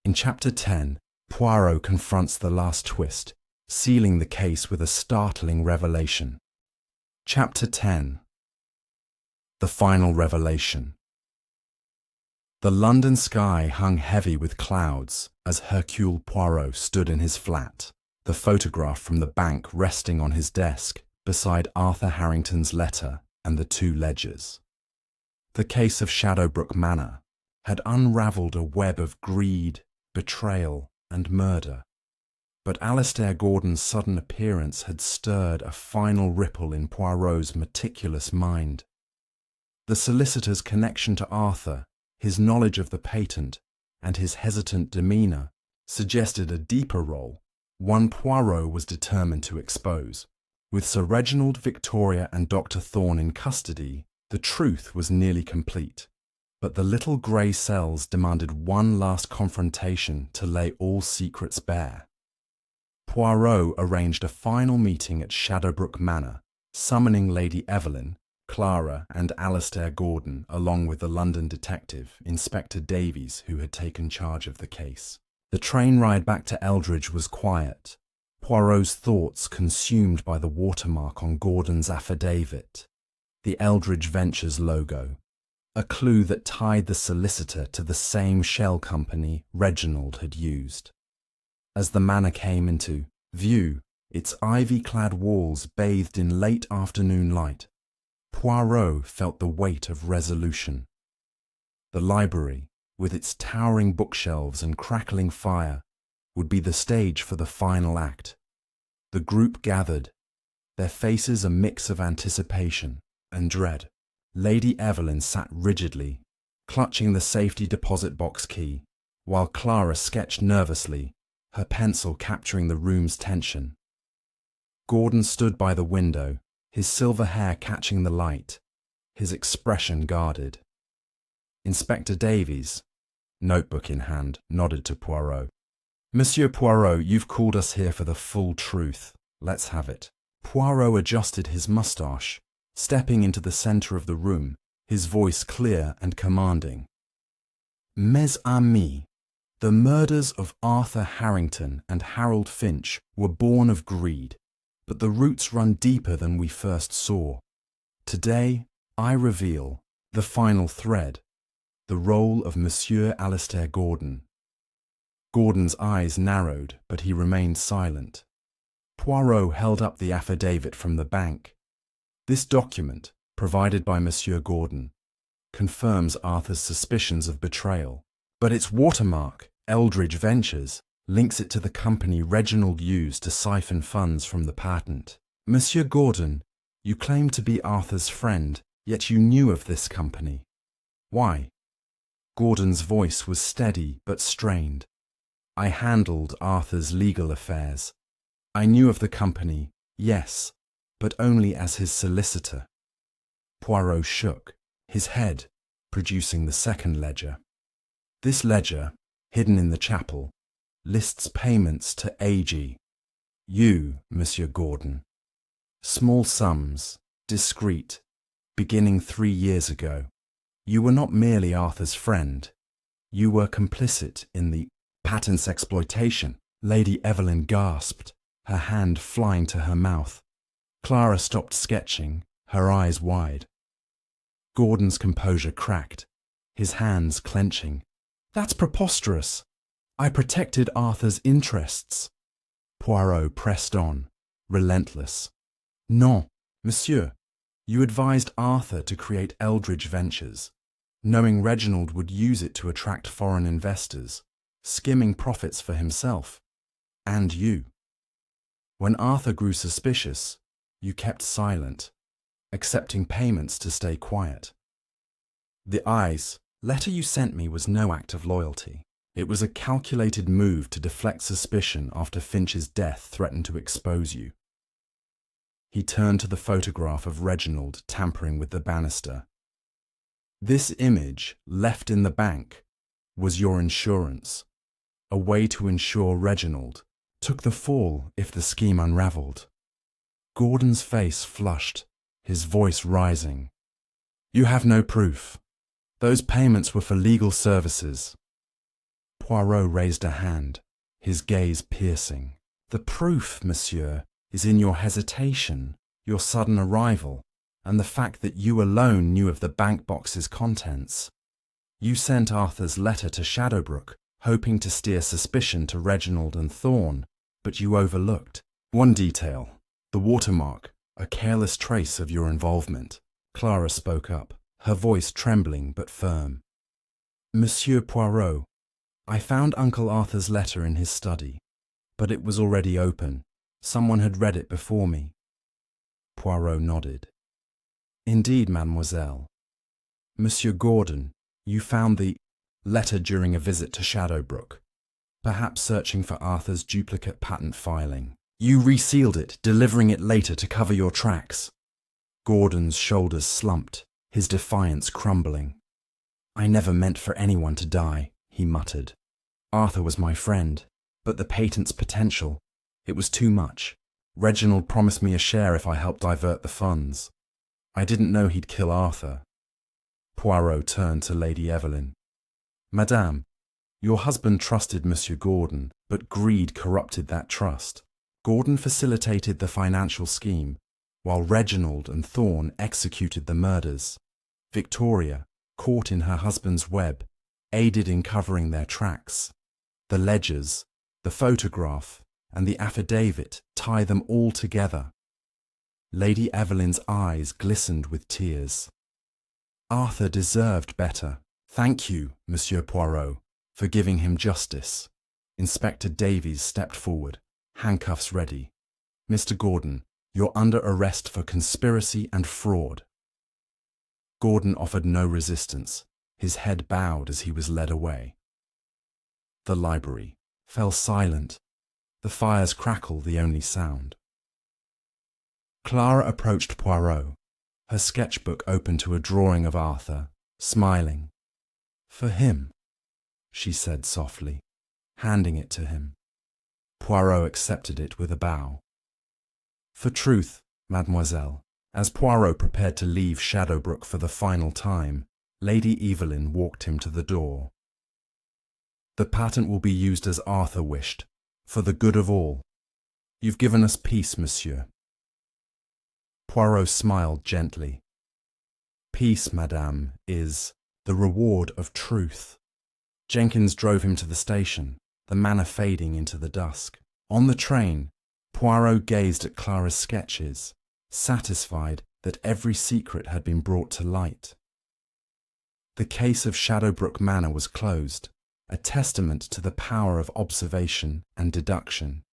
In Chapter 10, Poirot confronts the last twist, sealing the case with a startling revelation. Chapter 10. The final revelation. The London sky hung heavy with clouds as Hercule Poirot stood in his flat, the photograph from the bank resting on his desk beside Arthur Harrington's letter and the two ledgers. The case of Shadowbrook Manor had unravelled a web of greed, betrayal, and murder. But Alistair Gordon's sudden appearance had stirred a final ripple in Poirot's meticulous mind. The solicitor's connection to Arthur, his knowledge of the patent, and his hesitant demeanour suggested a deeper role, one Poirot was determined to expose. With Sir Reginald, Victoria, and Dr. Thorne in custody, the truth was nearly complete. But the little grey cells demanded one last confrontation to lay all secrets bare. Poirot arranged a final meeting at Shadowbrook Manor, summoning Lady Evelyn, Clara, and Alistair Gordon, along with the London detective, Inspector Davies, who had taken charge of the case. The train ride back to Eldridge was quiet, Poirot's thoughts consumed by the watermark on Gordon's affidavit, the Eldridge Ventures logo, a clue that tied the solicitor to the same shell company Reginald had used. As the manor came into view, its ivy-clad walls bathed in late afternoon light, Poirot felt the weight of resolution. The library, with its towering bookshelves and crackling fire, would be the stage for the final act. The group gathered, their faces a mix of anticipation and dread. Lady Evelyn sat rigidly, clutching the safety deposit box key, while Clara sketched nervously, her pencil capturing the room's tension. Gordon stood by the window, his silver hair catching the light, his expression guarded. Inspector Davies, notebook in hand, nodded to Poirot. "Monsieur Poirot, you've called us here for the full truth. Let's have it." Poirot adjusted his moustache, stepping into the centre of the room, his voice clear and commanding. "Mes amis, the murders of Arthur Harrington and Harold Finch were born of greed, but the roots run deeper than we first saw. Today, I reveal the final thread, the role of Monsieur Alistair Gordon." Gordon's eyes narrowed, but he remained silent. Poirot held up the affidavit from the bank. This document, provided by Monsieur Gordon, confirms Arthur's suspicions of betrayal, but its watermark, Eldridge Ventures, links it to the company Reginald used to siphon funds from the patent. "Monsieur Gordon, you claim to be Arthur's friend, yet you knew of this company. Why? Gordon's voice was steady but strained. I handled Arthur's legal affairs. I knew of the company, yes, but only as his solicitor. Poirot shook, his head producing the second ledger. This ledger, hidden in the chapel, lists payments to A.G. You, Monsieur Gordon. Small sums, discreet, beginning 3 years ago. You were not merely Arthur's friend. You were complicit in the patent's exploitation. Lady Evelyn gasped, her hand flying to her mouth. Clara stopped sketching, her eyes wide. Gordon's composure cracked, his hands clenching. That's preposterous. I protected Arthur's interests. Poirot pressed on, relentless. Non, monsieur. You advised Arthur to create Eldridge Ventures, knowing Reginald would use it to attract foreign investors, skimming profits for himself. And you. When Arthur grew suspicious, you kept silent, accepting payments to stay quiet. The letter you sent me was no act of loyalty. It was a calculated move to deflect suspicion after Finch's death threatened to expose you. He turned to the photograph of Reginald tampering with the banister. This image, left in the bank, was your insurance, a way to ensure Reginald took the fall if the scheme unravelled. Gordon's face flushed, his voice rising. You have no proof. Those payments were for legal services. Poirot raised a hand, his gaze piercing. The proof, monsieur, is in your hesitation, your sudden arrival, and the fact that you alone knew of the bank box's contents. You sent Arthur's letter to Shadowbrook, hoping to steer suspicion to Reginald and Thorn, but you overlooked one detail, the watermark, a careless trace of your involvement. Clara spoke up, her voice trembling but firm. Monsieur Poirot, I found Uncle Arthur's letter in his study, but it was already open. Someone had read it before me. Poirot nodded. Indeed, mademoiselle. Monsieur Gordon, you found the letter during a visit to Shadowbrook, perhaps searching for Arthur's duplicate patent filing. You resealed it, delivering it later to cover your tracks. Gordon's shoulders slumped, his defiance crumbling. I never meant for anyone to die, he muttered. Arthur was my friend, but the patent's potential, it was too much. Reginald promised me a share if I helped divert the funds. I didn't know he'd kill Arthur. Poirot turned to Lady Evelyn. Madame, your husband trusted Monsieur Gordon, but greed corrupted that trust. Gordon facilitated the financial scheme, while Reginald and Thorn executed the murders. Victoria, caught in her husband's web, aided in covering their tracks. The ledgers, the photograph, and the affidavit tie them all together. Lady Evelyn's eyes glistened with tears. Arthur deserved better. Thank you, Monsieur Poirot, for giving him justice. Inspector Davies stepped forward, handcuffs ready. Mr. Gordon, you're under arrest for conspiracy and fraud. Gordon offered no resistance, his head bowed as he was led away. The library fell silent, the fire's crackle the only sound. Clara approached Poirot, her sketchbook open to a drawing of Arthur, smiling. For him, she said softly, handing it to him. Poirot accepted it with a bow. For truth, mademoiselle. As Poirot prepared to leave Shadowbrook for the final time, Lady Evelyn walked him to the door. The patent will be used as Arthur wished, for the good of all. You've given us peace, monsieur. Poirot smiled gently. Peace, madame, is the reward of truth. Jenkins drove him to the station, the manor fading into the dusk. On the train, Poirot gazed at Clara's sketches, satisfied that every secret had been brought to light. The case of Shadowbrook Manor was closed, a testament to the power of observation and deduction.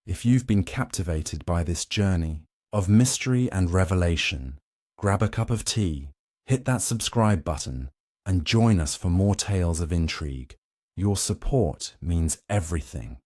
If you've been captivated by this journey of mystery and revelation, grab a cup of tea, hit that subscribe button, and join us for more tales of intrigue. Your support means everything.